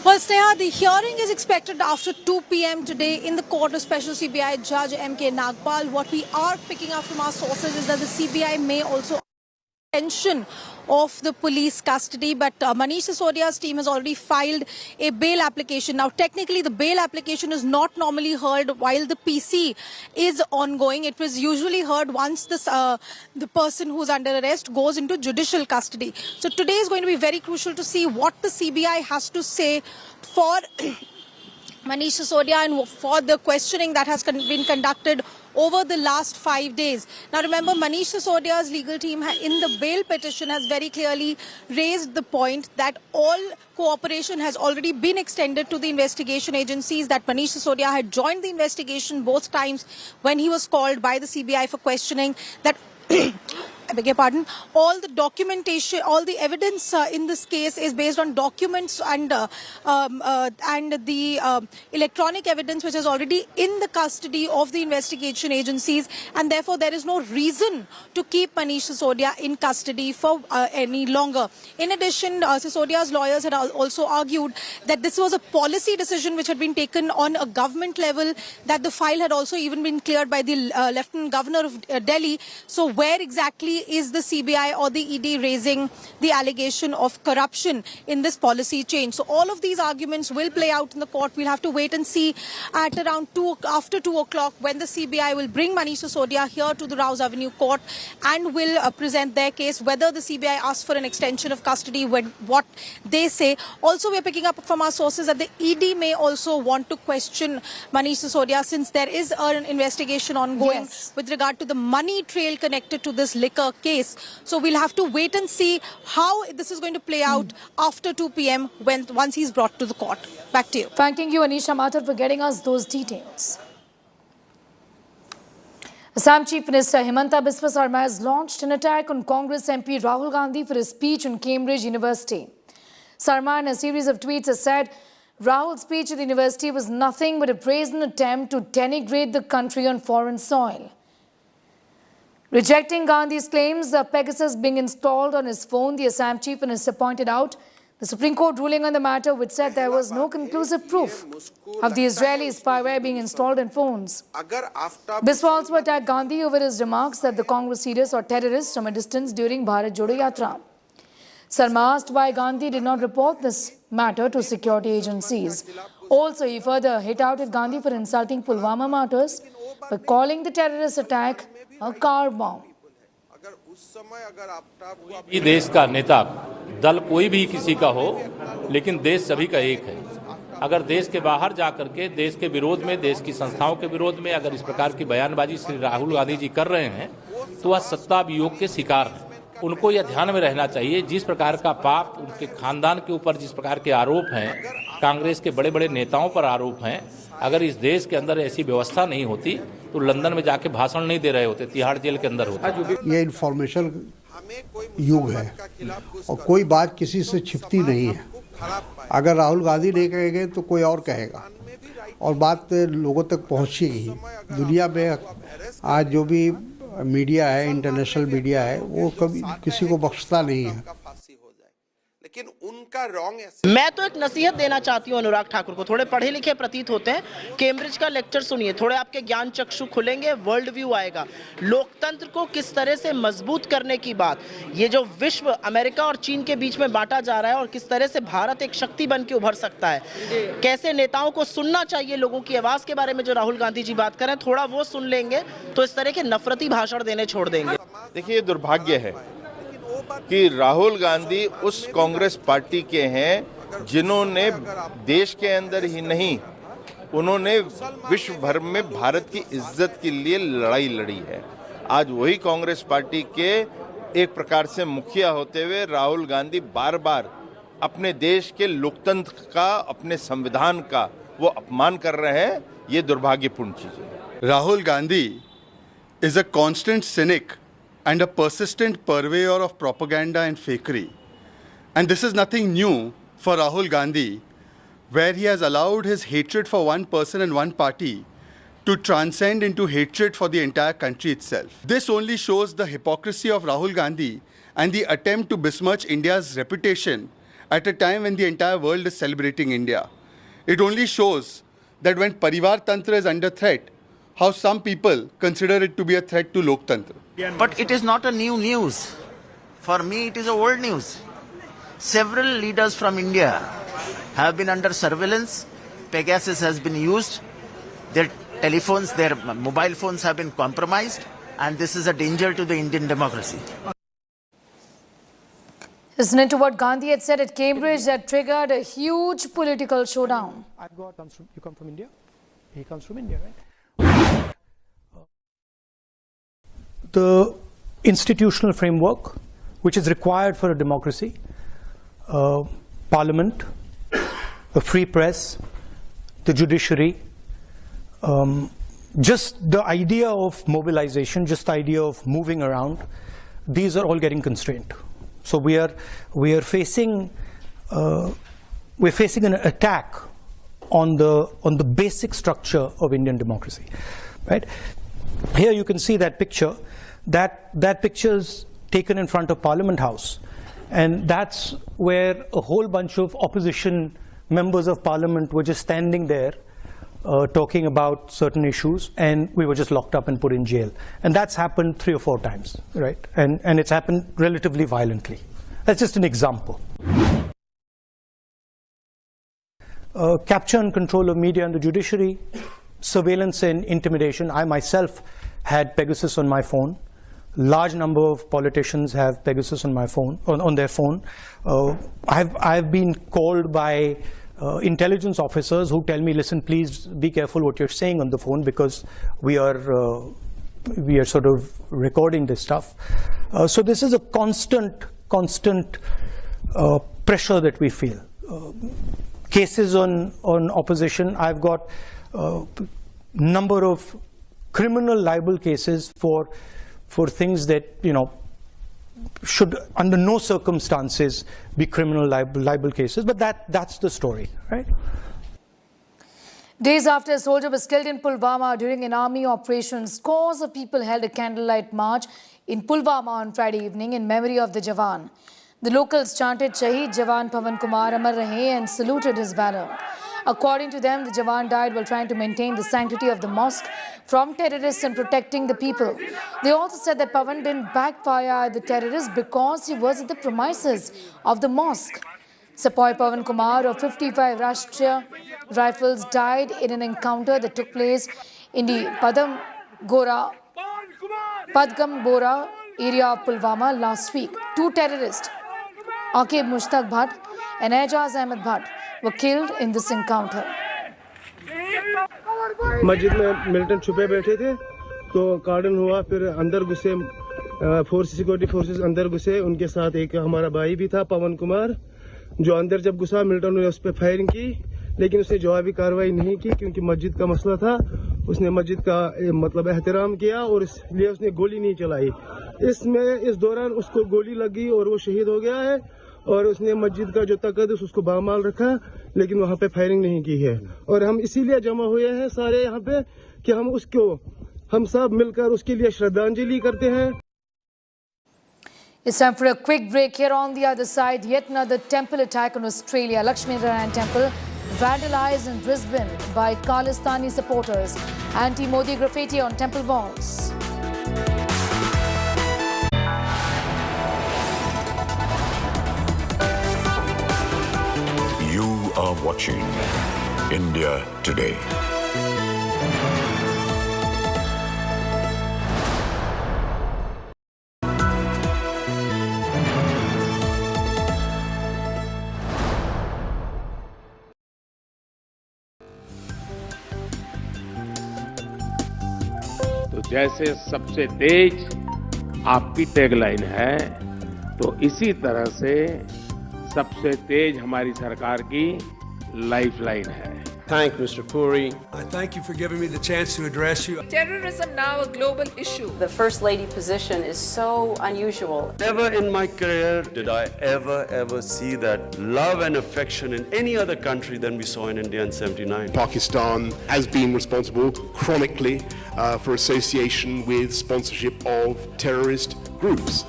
Well, Sneha, the hearing is expected after 2 p.m. today in the court of Special CBI Judge M.K. Nagpal. What we are picking up from our sources is that the CBI may also extension of the police custody, but Manish Sisodia's team has already filed a bail application. Now, technically, the bail application is not normally heard while the PC is ongoing. It was usually heard once the person who's under arrest goes into judicial custody. So today is going to be very crucial to see what the CBI has to say for Manish Sisodia and for the questioning that has been conducted over the last 5 days. Now remember, Manish Sisodia's legal team in the bail petition has very clearly raised the point that all cooperation has already been extended to the investigation agencies, that Manish Sisodia had joined the investigation both times when he was called by the CBI for questioning, that I beg your pardon, all the documentation, all the evidence in this case is based on documents and the electronic evidence which is already in the custody of the investigation agencies, and therefore there is no reason to keep Manish Sisodia in custody for any longer. In addition, Sisodia's lawyers had also argued that this was a policy decision which had been taken on a government level, that the file had also even been cleared by the Lieutenant Governor of Delhi. So where exactly only is the CBI or the ED raising the allegation of corruption in this policy change. So all of these arguments will play out in the court. We'll have to wait and see at around after 2 o'clock when the CBI will bring Manish Sisodia here to the Rouse Avenue court and will present their case, whether the CBI asks for an extension of custody, what they say. Also, we're picking up from our sources that the ED may also want to question Manish Sisodia since there is an investigation ongoing with regard to the money trail connected to this liquor case. So we'll have to wait and see how this is going to play out after 2 p.m. once he's brought to the court. Back to you. Thanking you, Anisha Mathur, for getting us those details. Assam Chief Minister Himanta Biswa Sarma has launched an attack on Congress MP Rahul Gandhi for his speech on Cambridge University. Sarma, in a series of tweets, has said Rahul's speech at the university was nothing but a brazen attempt to denigrate the country on foreign soil. Rejecting Gandhi's claims of Pegasus being installed on his phone, the Assam Chief Minister pointed out the Supreme Court ruling on the matter, which said there was no conclusive proof of the Israeli spyware being installed in phones. Biswa also attacked Gandhi over his remarks that the Congress leader saw terrorists from a distance during Bharat Jodo Yatra. Sarma asked why Gandhi did not report this matter to security agencies. Also, he further hit out at Gandhi for insulting Pulwama martyrs by calling the terrorist attack a car bomb. ये देश का नेता दल कोई भी किसी का हो, लेकिन देश सभी का एक है। अगर देश के बाहर जाकर के देश के विरोध में, देश की संस्थाओं के विरोध में अगर इस प्रकार की बयानबाजी श्री राहुल गांधी जी कर रहे हैं, तो वह सत्ता वियोग के शिकार हैं। उनको यह ध्यान में रहना चाहिए, जिस प्रकार का पाप उनके खानदान के ऊपर जिस प्रकार के आरोप हैं, कांग्रेस के बड़े बड़े नेताओं पर आरोप हैं, अगर इस देश के अंदर ऐसी व्यवस्था नहीं होती तो लंदन में जाके भाषण नहीं दे रहे होते, तिहाड़ जेल के अंदर होते। ये इन्फॉर्मेशन युग है और कोई बात किसी से छिपती नहीं है। अगर राहुल गांधी नहीं कहेंगे तो कोई और कहेगा और बात लोगों तक पहुंचेगी। दुनिया में आज जो भी मीडिया है, इंटरनेशनल मीडिया है, वो कभी किसी को बख्शता नहीं है। लेकिन उनका रॉन्ग मैं तो एक नसीहत देना चाहती हूँ अनुराग ठाकुर को, थोड़े पढ़े लिखे प्रतीत होते हैं, कैम्ब्रिज का लेक्चर सुनिए, थोड़े आपके ज्ञान चक्षु खुलेंगे, वर्ल्ड व्यू आएगा। लोकतंत्र को किस तरह से मजबूत करने की बात, ये जो विश्व अमेरिका और चीन के बीच में बांटा जा रहा है और किस तरह से भारत एक शक्ति बन के उभर सकता है, कैसे नेताओं को सुनना चाहिए लोगों की आवाज के बारे में जो राहुल गांधी जी बात करें, थोड़ा वो सुन लेंगे तो इस तरह के नफरती भाषण देने छोड़ देंगे। देखिए, ये दुर्भाग्य है कि राहुल गांधी उस कांग्रेस पार्टी के हैं जिन्होंने देश के अंदर ही नहीं, उन्होंने विश्व भर में भारत की इज्जत के लिए लड़ाई लड़ी है। आज वही कांग्रेस पार्टी के एक प्रकार से मुखिया होते हुए राहुल गांधी बार बार अपने देश के लोकतंत्र का, अपने संविधान का वो अपमान कर रहे हैं। ये दुर्भाग्यपूर्ण चीज है। Rahul Gandhi is a constant scenic and a persistent purveyor of propaganda and fakery. And this is nothing new for Rahul Gandhi, where he has allowed his hatred for one person and one party to transcend into hatred for the entire country itself. This only shows the hypocrisy of Rahul Gandhi and the attempt to besmirch India's reputation at a time when the entire world is celebrating India. It only shows that when Parivar Tantra is under threat, how some people consider it to be a threat to Loktantra. But it is not a new news. For me, it is a old news. Several leaders from India have been under surveillance. Pegasus has been used. Their telephones, their mobile phones have been compromised. And this is a danger to the Indian democracy. Listening to what Gandhi had said at Cambridge, that triggered a huge political showdown. You come from India? He comes from India, right? The institutional framework which is required for a democracy, parliament, a free press, the judiciary, just the idea of mobilization, just the idea of moving around, these are all getting constrained. So we are facing an attack on the basic structure of Indian democracy, right? Here you can see that picture. That picture is taken in front of Parliament House, and that's where a whole bunch of opposition members of Parliament were just standing there talking about certain issues, and we were just locked up and put in jail. And that's happened 3 or 4 times, right? And it's happened relatively violently. That's just an example. Capture and control of media and the judiciary, surveillance and intimidation. I myself had Pegasus on my phone. Large number of politicians have Pegasus on my phone, on their phone. I've been called by intelligence officers who tell me, listen, please be careful what you're saying on the phone, because we are sort of recording this stuff. So this is a constant pressure that we feel. Cases on opposition. I've got number of criminal libel cases for things that, you know, should under no circumstances be criminal libel cases, but that's the story, right? Days after a soldier was killed in Pulwama during an army operation, scores of people held a candlelight march in Pulwama on Friday evening in memory of the Jawan. The locals chanted Shaheed Jawan Pawan Kumar Amar Rahe and saluted his valor. According to them, the Jawan died while trying to maintain the sanctity of the mosque from terrorists and protecting the people. They also said that Pawan didn't backfire at the terrorists because he was at the premises of the mosque. Sepoy Pawan Kumar of 55 Rashtriya Rifles died in an encounter that took place in the Padgam Bora area of Pulwama last week. 2 terrorists, Aqib Mushtaq Bhatt and Aijaz Ahmed Bhatt, were killed in this encounter. मस्जिद में militant छुपे बैठे थे तो कार्डन हुआ, फिर अंदर घुसे, सिक्योरिटी फोर्सेस अंदर घुसे, उनके साथ एक हमारा भाई भी था पवन कुमार, जो अंदर जब घुसा मिलिटेंट ने उस पर फायरिंग की, लेकिन उसने जवाबी कार्रवाई नहीं की क्योंकि मस्जिद का मसला था। उसने मस्जिद का मतलब एहतराम किया और इसलिए उसने गोली नहीं चलाई। इस दौरान उसको गोली लगी और वो शहीद हो गया है, और उसने मस्जिद का जो तकद्दुस उसको बामाल रखा, लेकिन वहाँ पे फायरिंग नहीं की है। और हम इसीलिए जमा हुए हैं सारे यहाँ पे कि हम सब मिलकर उसके लिए श्रद्धांजलि करते हैं। It's time for a quick break. Here on the other side, yet another temple attack on Australia. Lakshmi Narayan Temple vandalized in Brisbane by Khalistani supporters. Anti-Modi graffiti on temple walls. You are watching India Today. तो जैसे सबसे तेज आपकी tagline है, तो इसी तरह से सबसे तेज हमारी सरकार की लाइफलाइन है। Thank Mr. Puri. I thank you for giving me the chance to address you. Terrorism now a global issue. The First Lady position is so unusual. Never in my career did I ever see that love and affection in any other country than we saw in India in '79. Pakistan has been responsible chronically for association with sponsorship of terrorist groups.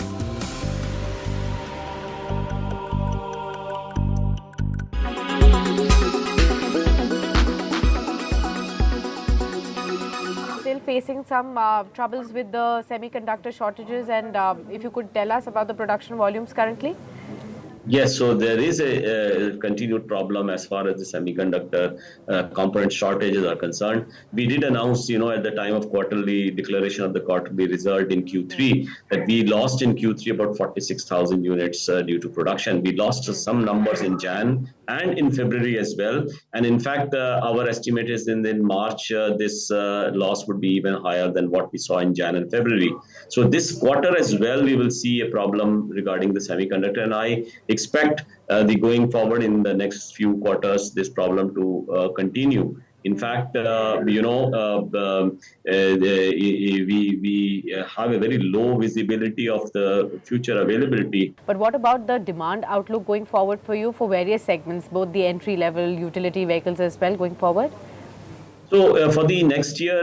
Facing some troubles with the semiconductor shortages, and if you could tell us about the production volumes currently? Yes, so there is a continued problem as far as the semiconductor component shortages are concerned. We did announce, at the time of quarterly declaration of the quarterly result in Q3, that we lost in Q3 about 46,000 units due to production. We lost some numbers in Jan and in February as well. And in fact, our estimate is in March, this loss would be even higher than what we saw in Jan and February. So this quarter as well, we will see a problem regarding the semiconductor. And I expect going forward in the next few quarters, this problem to continue. In fact, we have a very low visibility of the future availability. But what about the demand outlook going forward for you for various segments, both the entry level utility vehicles as well going forward? So for the next year,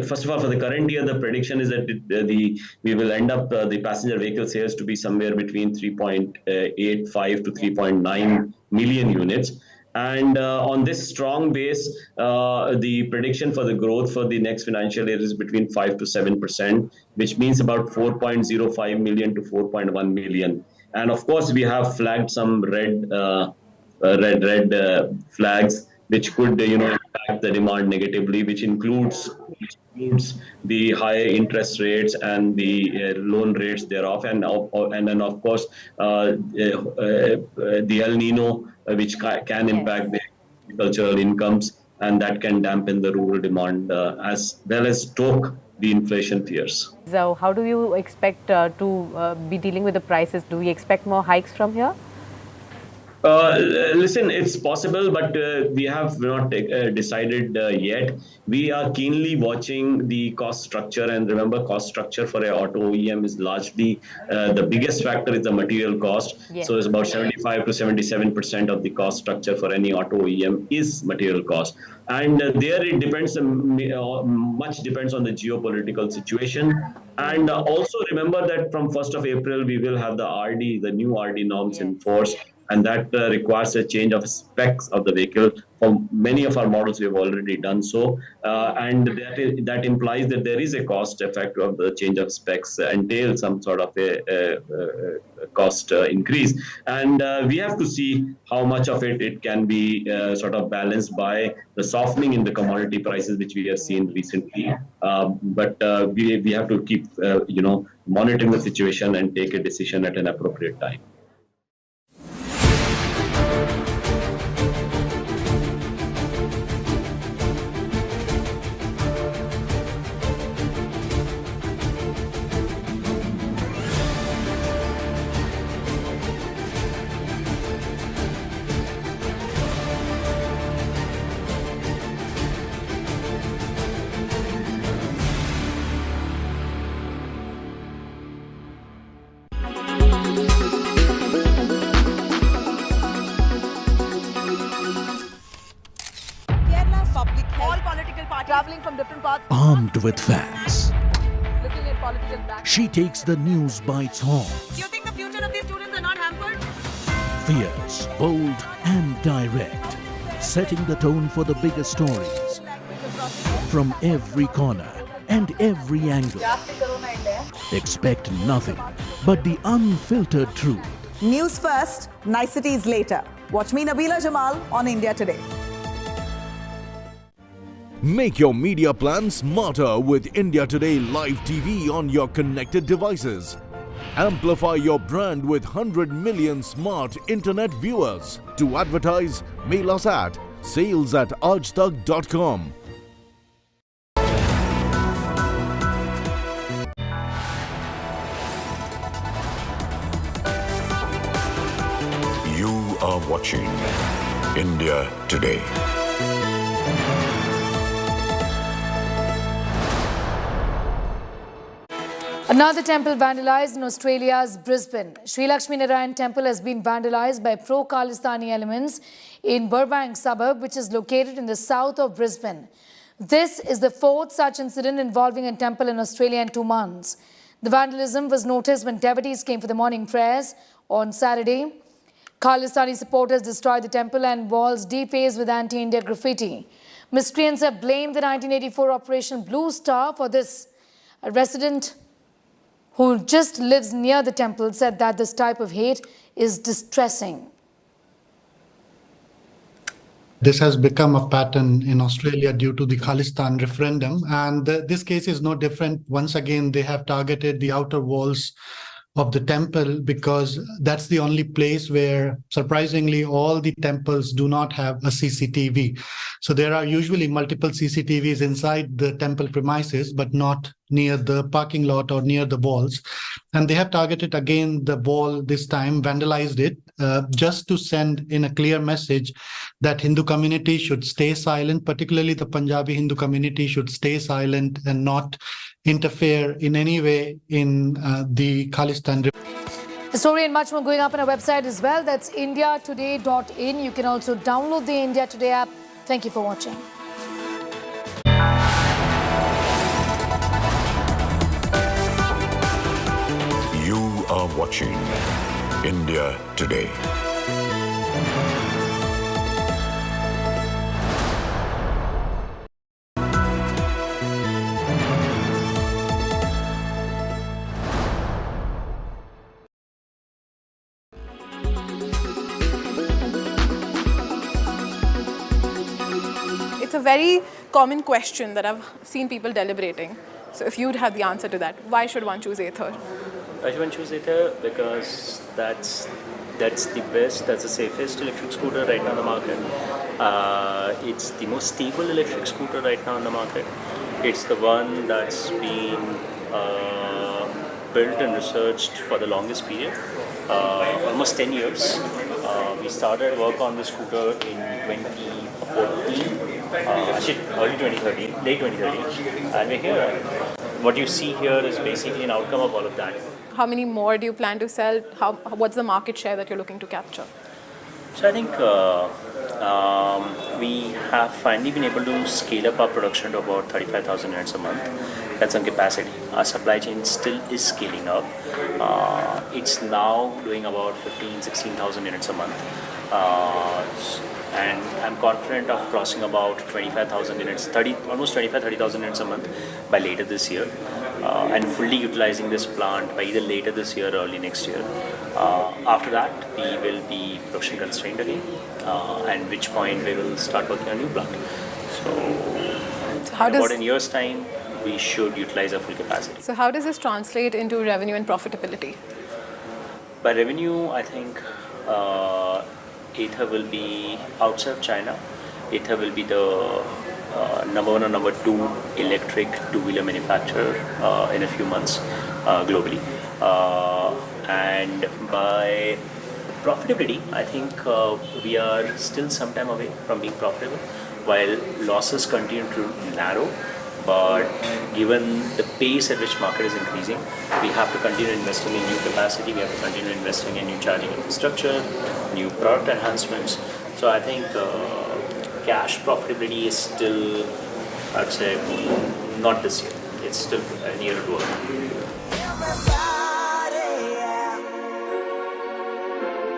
first of all, for the current year, the prediction is that we will end up the passenger vehicle sales to be somewhere between 3.85 to 3.9 million units. And on this strong base, the prediction for the growth for the next financial year is between 5 to 7%, which means about 4.05 million to 4.1 million. And of course, we have flagged some red flags, which could impact the demand negatively, which includes the higher interest rates and the loan rates thereof, and then of course the El Nino, which can impact the agricultural incomes, and that can dampen the rural demand as well as stoke the inflation fears. So how do you expect to be dealing with the prices? Do we expect more hikes from here? Listen, it's possible, but we have not decided yet. We are keenly watching the cost structure, and remember, cost structure for an auto OEM is largely the biggest factor is the material cost. Yes. So it's about 75 to 77% of the cost structure for any auto OEM is material cost. And there it depends, much depends on the geopolitical situation. And also remember that from 1st of April, we will have the new RD norms in force. And that requires a change of specs of the vehicle. For many of our models, we have already done so. And that implies that there is a cost effect of the change of specs, entails some sort of a cost increase. And we have to see how much of it can be sort of balanced by the softening in the commodity prices, which we have seen recently. But we have to keep, monitoring the situation and take a decision at an appropriate time. Armed with facts, she takes the news by its horns. Do you think the future of these students are not hampered? Fierce, bold and direct, setting the tone for the biggest stories. From every corner and every angle. Expect nothing but the unfiltered truth. News first, niceties later. Watch me, Nabila Jamal, on India Today. Make your media plan smarter with India Today Live TV on your connected devices. Amplify your brand with 100 million smart internet viewers. To advertise, mail us at sales@aajtak.com. You are watching India Today. Another temple vandalized in Australia's Brisbane. Sri Lakshmi Narayan Temple has been vandalized by pro-Khalistani elements in Burbank suburb, which is located in the south of Brisbane. This is the fourth such incident involving a temple in Australia in 2 months. The vandalism was noticed when devotees came for the morning prayers on Saturday. Khalistani supporters destroyed the temple and walls defaced with anti-India graffiti. Miscreants have blamed the 1984 Operation Blue Star for this. A resident who just lives near the temple said that this type of hate is distressing. This has become a pattern in Australia due to the Khalistan referendum, and this case is no different. Once again, they have targeted the outer walls of the temple because that's the only place where, surprisingly, all the temples do not have a CCTV. So there are usually multiple CCTVs inside the temple premises, but not near the parking lot or near the walls. And they have targeted again the wall this time, vandalized it, just to send in a clear message that Hindu community should stay silent, particularly the Punjabi Hindu community should stay silent and not interfere in any way in the Khalistan. The story and much more going up on our website as well. That's indiatoday.in. You can also download the India Today app. Thank you for watching. You are watching India Today. It's a very common question that I've seen people deliberating. So if you'd have the answer to that, why should one choose Ather? Why should one choose Ather? Because that's the best, that's the safest electric scooter right now in the market. It's the most stable electric scooter right now in the market. It's the one that's been built and researched for the longest period, almost 10 years. We started work on the scooter in 2014, actually early 2013, late 2013, and we're here. What you see here is basically an outcome of all of that. How many more do you plan to sell? What's the market share that you're looking to capture? So I think we have finally been able to scale up our production to about 35,000 units a month. That's on capacity. Our supply chain still is scaling up. It's now doing about 16,000 units a month. And I'm confident of crossing about 25,000 units, almost 30,000 units a month by later this year, and fully utilizing this plant by either later this year or early next year. After that, we will be production constrained again, and which point we will start working on a new plant. So about in a year's time, we should utilize our full capacity. So how does this translate into revenue and profitability? By revenue, I think Ather will be outside of China. Ather will be the number one or number two electric two-wheeler manufacturer in a few months globally. And by profitability, I think we are still some time away from being profitable, while losses continue to narrow. But given the pace at which market is increasing, we have to continue investing in new capacity, we have to continue investing in new charging infrastructure, new product enhancements. So I think cash profitability is still, I'd say, not this year. It's still near to work.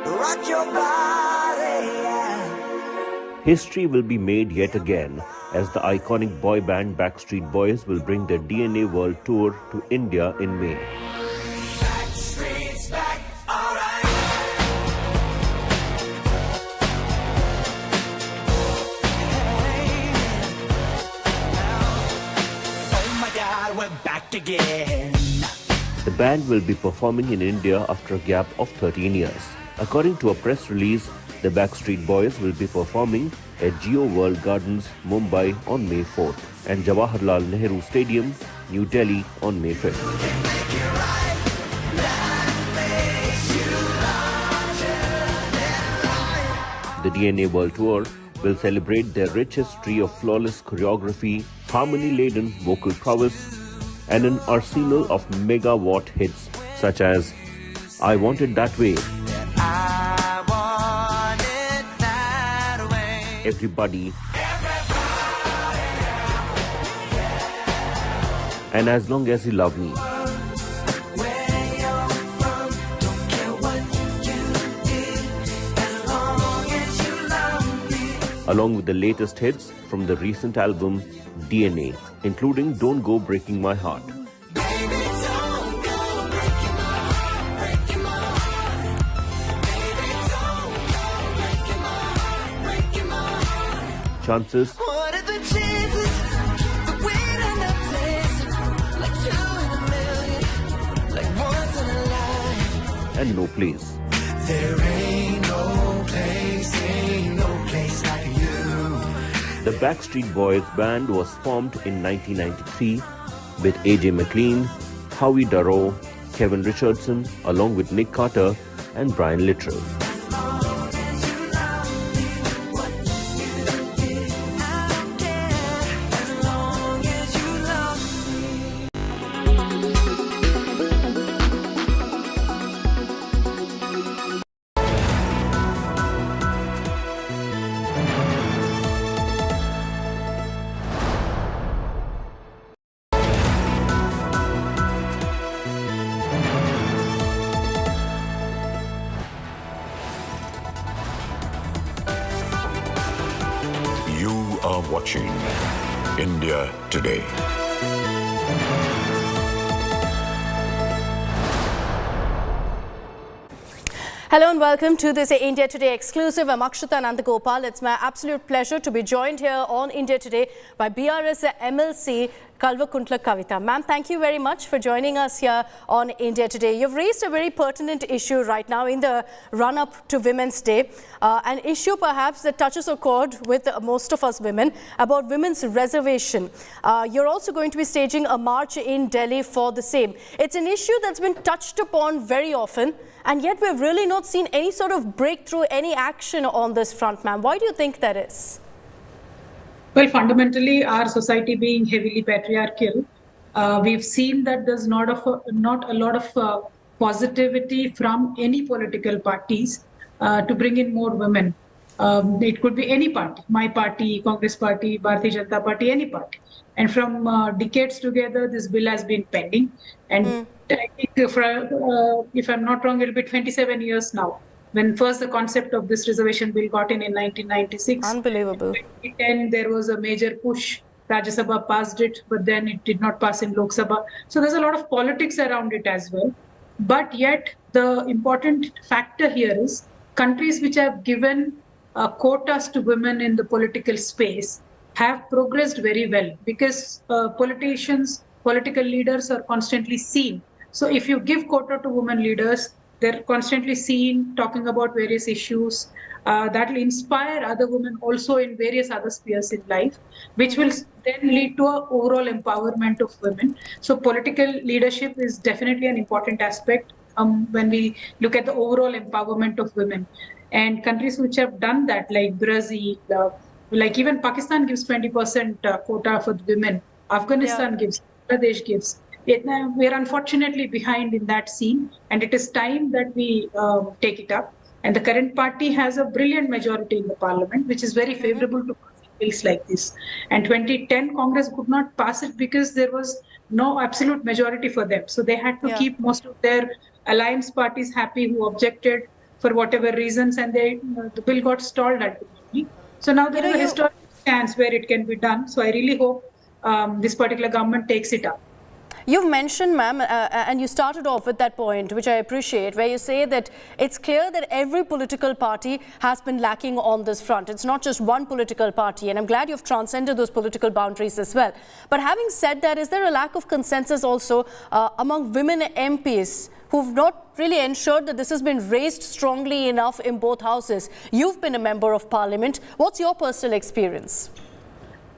Rock your body, yeah. History will be made yet again as the iconic boy band Backstreet Boys will bring their DNA World Tour to India in May. Backstreet's back, all right. Oh my God, we're back again. The band will be performing in India after a gap of 13 years. According to a press release, the Backstreet Boys will be performing at Geo World Gardens, Mumbai on May 4th and Jawaharlal Nehru Stadium, New Delhi on May 5th. The DNA World Tour will celebrate their rich history of flawless choreography, harmony-laden vocal prowess, and an arsenal of megawatt hits such as I Want It That Way, Everybody, and As Long As You Love Me. Along with the latest hits from the recent album DNA, including Don't Go Breaking My Heart. Chances, What are the chances that we end up dancing like 2 in a million, like once in a life? and No Place. There ain't no place like you. The Backstreet Boys band was formed in 1993 with AJ McLean, Howie Darrow, Kevin Richardson, along with Nick Carter and Brian Littrell. are watching India Today. Hello and welcome to this India Today exclusive. I'm Akshata Nandagopal. It's my absolute pleasure to be joined here on India Today by BRS MLC Kalvakuntla Kavita. Ma'am, thank you very much for joining us here on India Today. You've raised a very pertinent issue right now in the run-up to Women's Day. An issue perhaps that touches a chord with most of us women about women's reservation. You're also going to be staging a march in Delhi for the same. It's an issue that's been touched upon very often, and yet we've really not seen any sort of breakthrough, any action on this front, ma'am. Why do you think that is? Well, fundamentally, our society being heavily patriarchal, we've seen that there's not a lot of positivity from any political parties to bring in more women. It could be any party, my party, Congress party, Bharatiya Janata Party, any party. And from decades together, this bill has been pending. And I think if I'm not wrong, it'll be 27 years now. When first the concept of this reservation bill got in 1996. Unbelievable. In 2010, there was a major push. Rajya Sabha passed it, but then it did not pass in Lok Sabha. So there's a lot of politics around it as well. But yet, the important factor here is countries which have given quotas to women in the political space have progressed very well, because politicians, political leaders are constantly seen. So if you give quota to women leaders, they're constantly seen talking about various issues that will inspire other women also in various other spheres in life, which will then lead to an overall empowerment of women. So political leadership is definitely an important aspect when we look at the overall empowerment of women. And countries which have done that, like Brazil, like even Pakistan gives 20% quota for women, Afghanistan gives, Bangladesh gives. We are unfortunately behind in that scene, and it is time that we take it up. And the current party has a brilliant majority in the parliament, which is very favorable to bills like this. And 2010 Congress could not pass it because there was no absolute majority for them. So they had to keep most of their alliance parties happy who objected for whatever reasons, and the bill got stalled ultimately. So now there is a historic chance where it can be done. So I really hope this particular government takes it up. You've mentioned, ma'am, and you started off with that point, which I appreciate, where you say that it's clear that every political party has been lacking on this front. It's not just one political party, and I'm glad you've transcended those political boundaries as well. But having said that, is there a lack of consensus also among women MPs who've not really ensured that this has been raised strongly enough in both houses? You've been a member of parliament. What's your personal experience?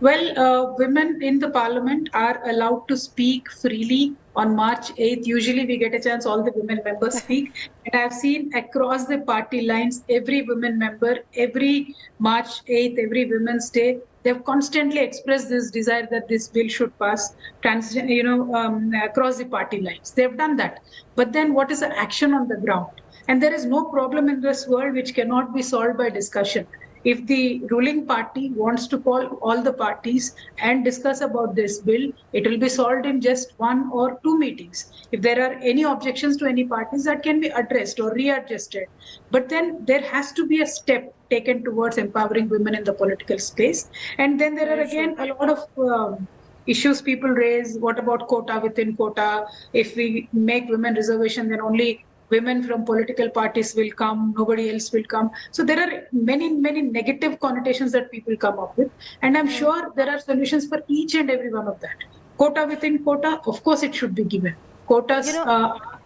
Well, women in the parliament are allowed to speak freely on March 8th. Usually we get a chance, all the women members speak. And I've seen across the party lines, every women member, every March 8th, every Women's Day, they've constantly expressed this desire that this bill should pass across the party lines. They've done that. But then what is the action on the ground? And there is no problem in this world which cannot be solved by discussion. If the ruling party wants to call all the parties and discuss about this bill, it will be solved in just 1 or 2 meetings. If there are any objections to any parties, that can be addressed or readjusted. But then there has to be a step taken towards empowering women in the political space. And then there are again a lot of issues people raise. What about quota within quota? If we make women reservation, then only women from political parties will come, nobody else will come. So there are many, many negative connotations that people come up with. And I'm sure there are solutions for each and every one of that. Quota within quota, of course it should be given. Quotas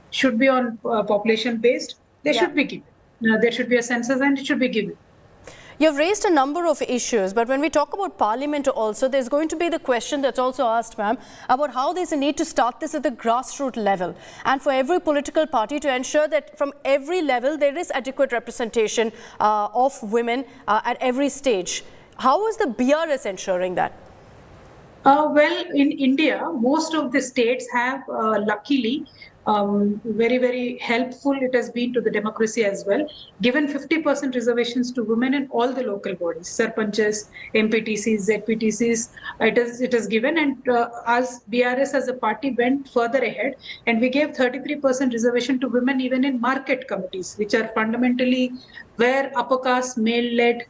should be on population based. They should be given. There should be a census and it should be given. You've raised a number of issues, but when we talk about parliament also, there's going to be the question that's also asked, ma'am, about how there's a need to start this at the grassroots level, and for every political party to ensure that from every level there is adequate representation of women at every stage. How is the BRS ensuring that? Well, in India, most of the states have luckily very, very helpful it has been to the democracy as well, given 50% reservations to women in all the local bodies, sarpanches, MPTCs, ZPTCs, it is given. And as BRS as a party went further ahead, and we gave 33% reservation to women even in market committees, which are fundamentally where upper caste, male-led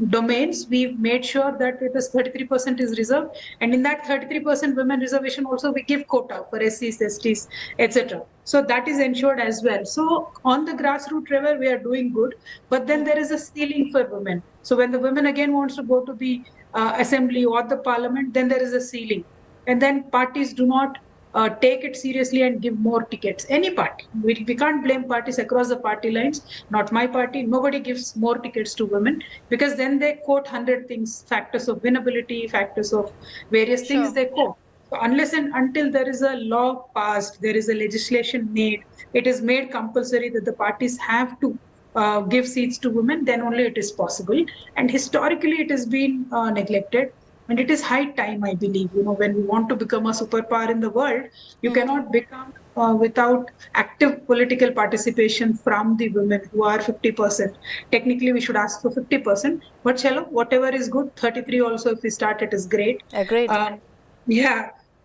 domains, we've made sure that it is 33% is reserved, and in that 33% women reservation also we give quota for SCs, STs, etc. So that is ensured as well. So on the grassroots level, we are doing good, but then there is a ceiling for women. So when the women again wants to go to the assembly or the parliament, then there is a ceiling, and then parties do not take it seriously and give more tickets. Any party, we can't blame parties across the party lines. Not my party. Nobody gives more tickets to women, because then they quote 100 things, factors of winnability, factors of various things they quote. So unless and until there is a law passed, there is a legislation made, it is made compulsory that the parties have to give seats to women, then only it is possible. And historically, it has been neglected. And it is high time, I believe, when we want to become a superpower in the world, you cannot become without active political participation from the women, who are 50%. Technically, we should ask for 50%, but chalo, whatever is good, 33 also, if we start, it is great. Agreed.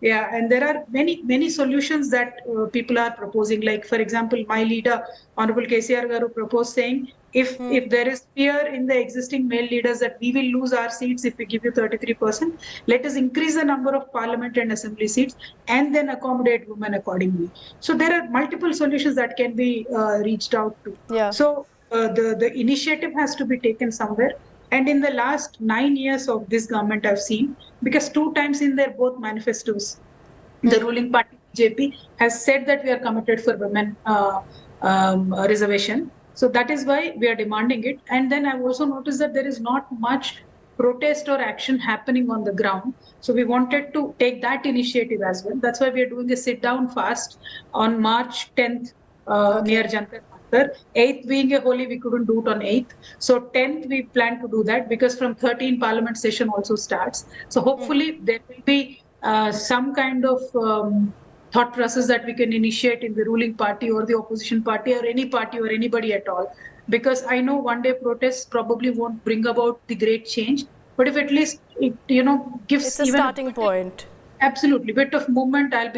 Yeah, and there are many solutions that people are proposing. Like, for example, my leader, Honorable KCR Garu, proposed saying, if there is fear in the existing male leaders that we will lose our seats if we give you 33%, let us increase the number of parliament and assembly seats and then accommodate women accordingly. So there are multiple solutions that can be reached out to. Yeah. So the initiative has to be taken somewhere. And in the last 9 years of this government, I've seen, because 2 times in their both manifestos, the ruling party BJP has said that we are committed for women reservation. So that is why we are demanding it. And then I've also noticed that there is not much protest or action happening on the ground. So we wanted to take that initiative as well. That's why we are doing a sit-down fast on March 10th near Jantar. 8th being a holy, we couldn't do it on 8th. So 10th, we plan to do that, because from 13 parliament session also starts. So hopefully there will be some kind of thought process that we can initiate in the ruling party or the opposition party or any party or anybody at all. Because I know one day protests probably won't bring about the great change, but if at least it gives it's a starting point. Absolutely, bit of movement, I'll be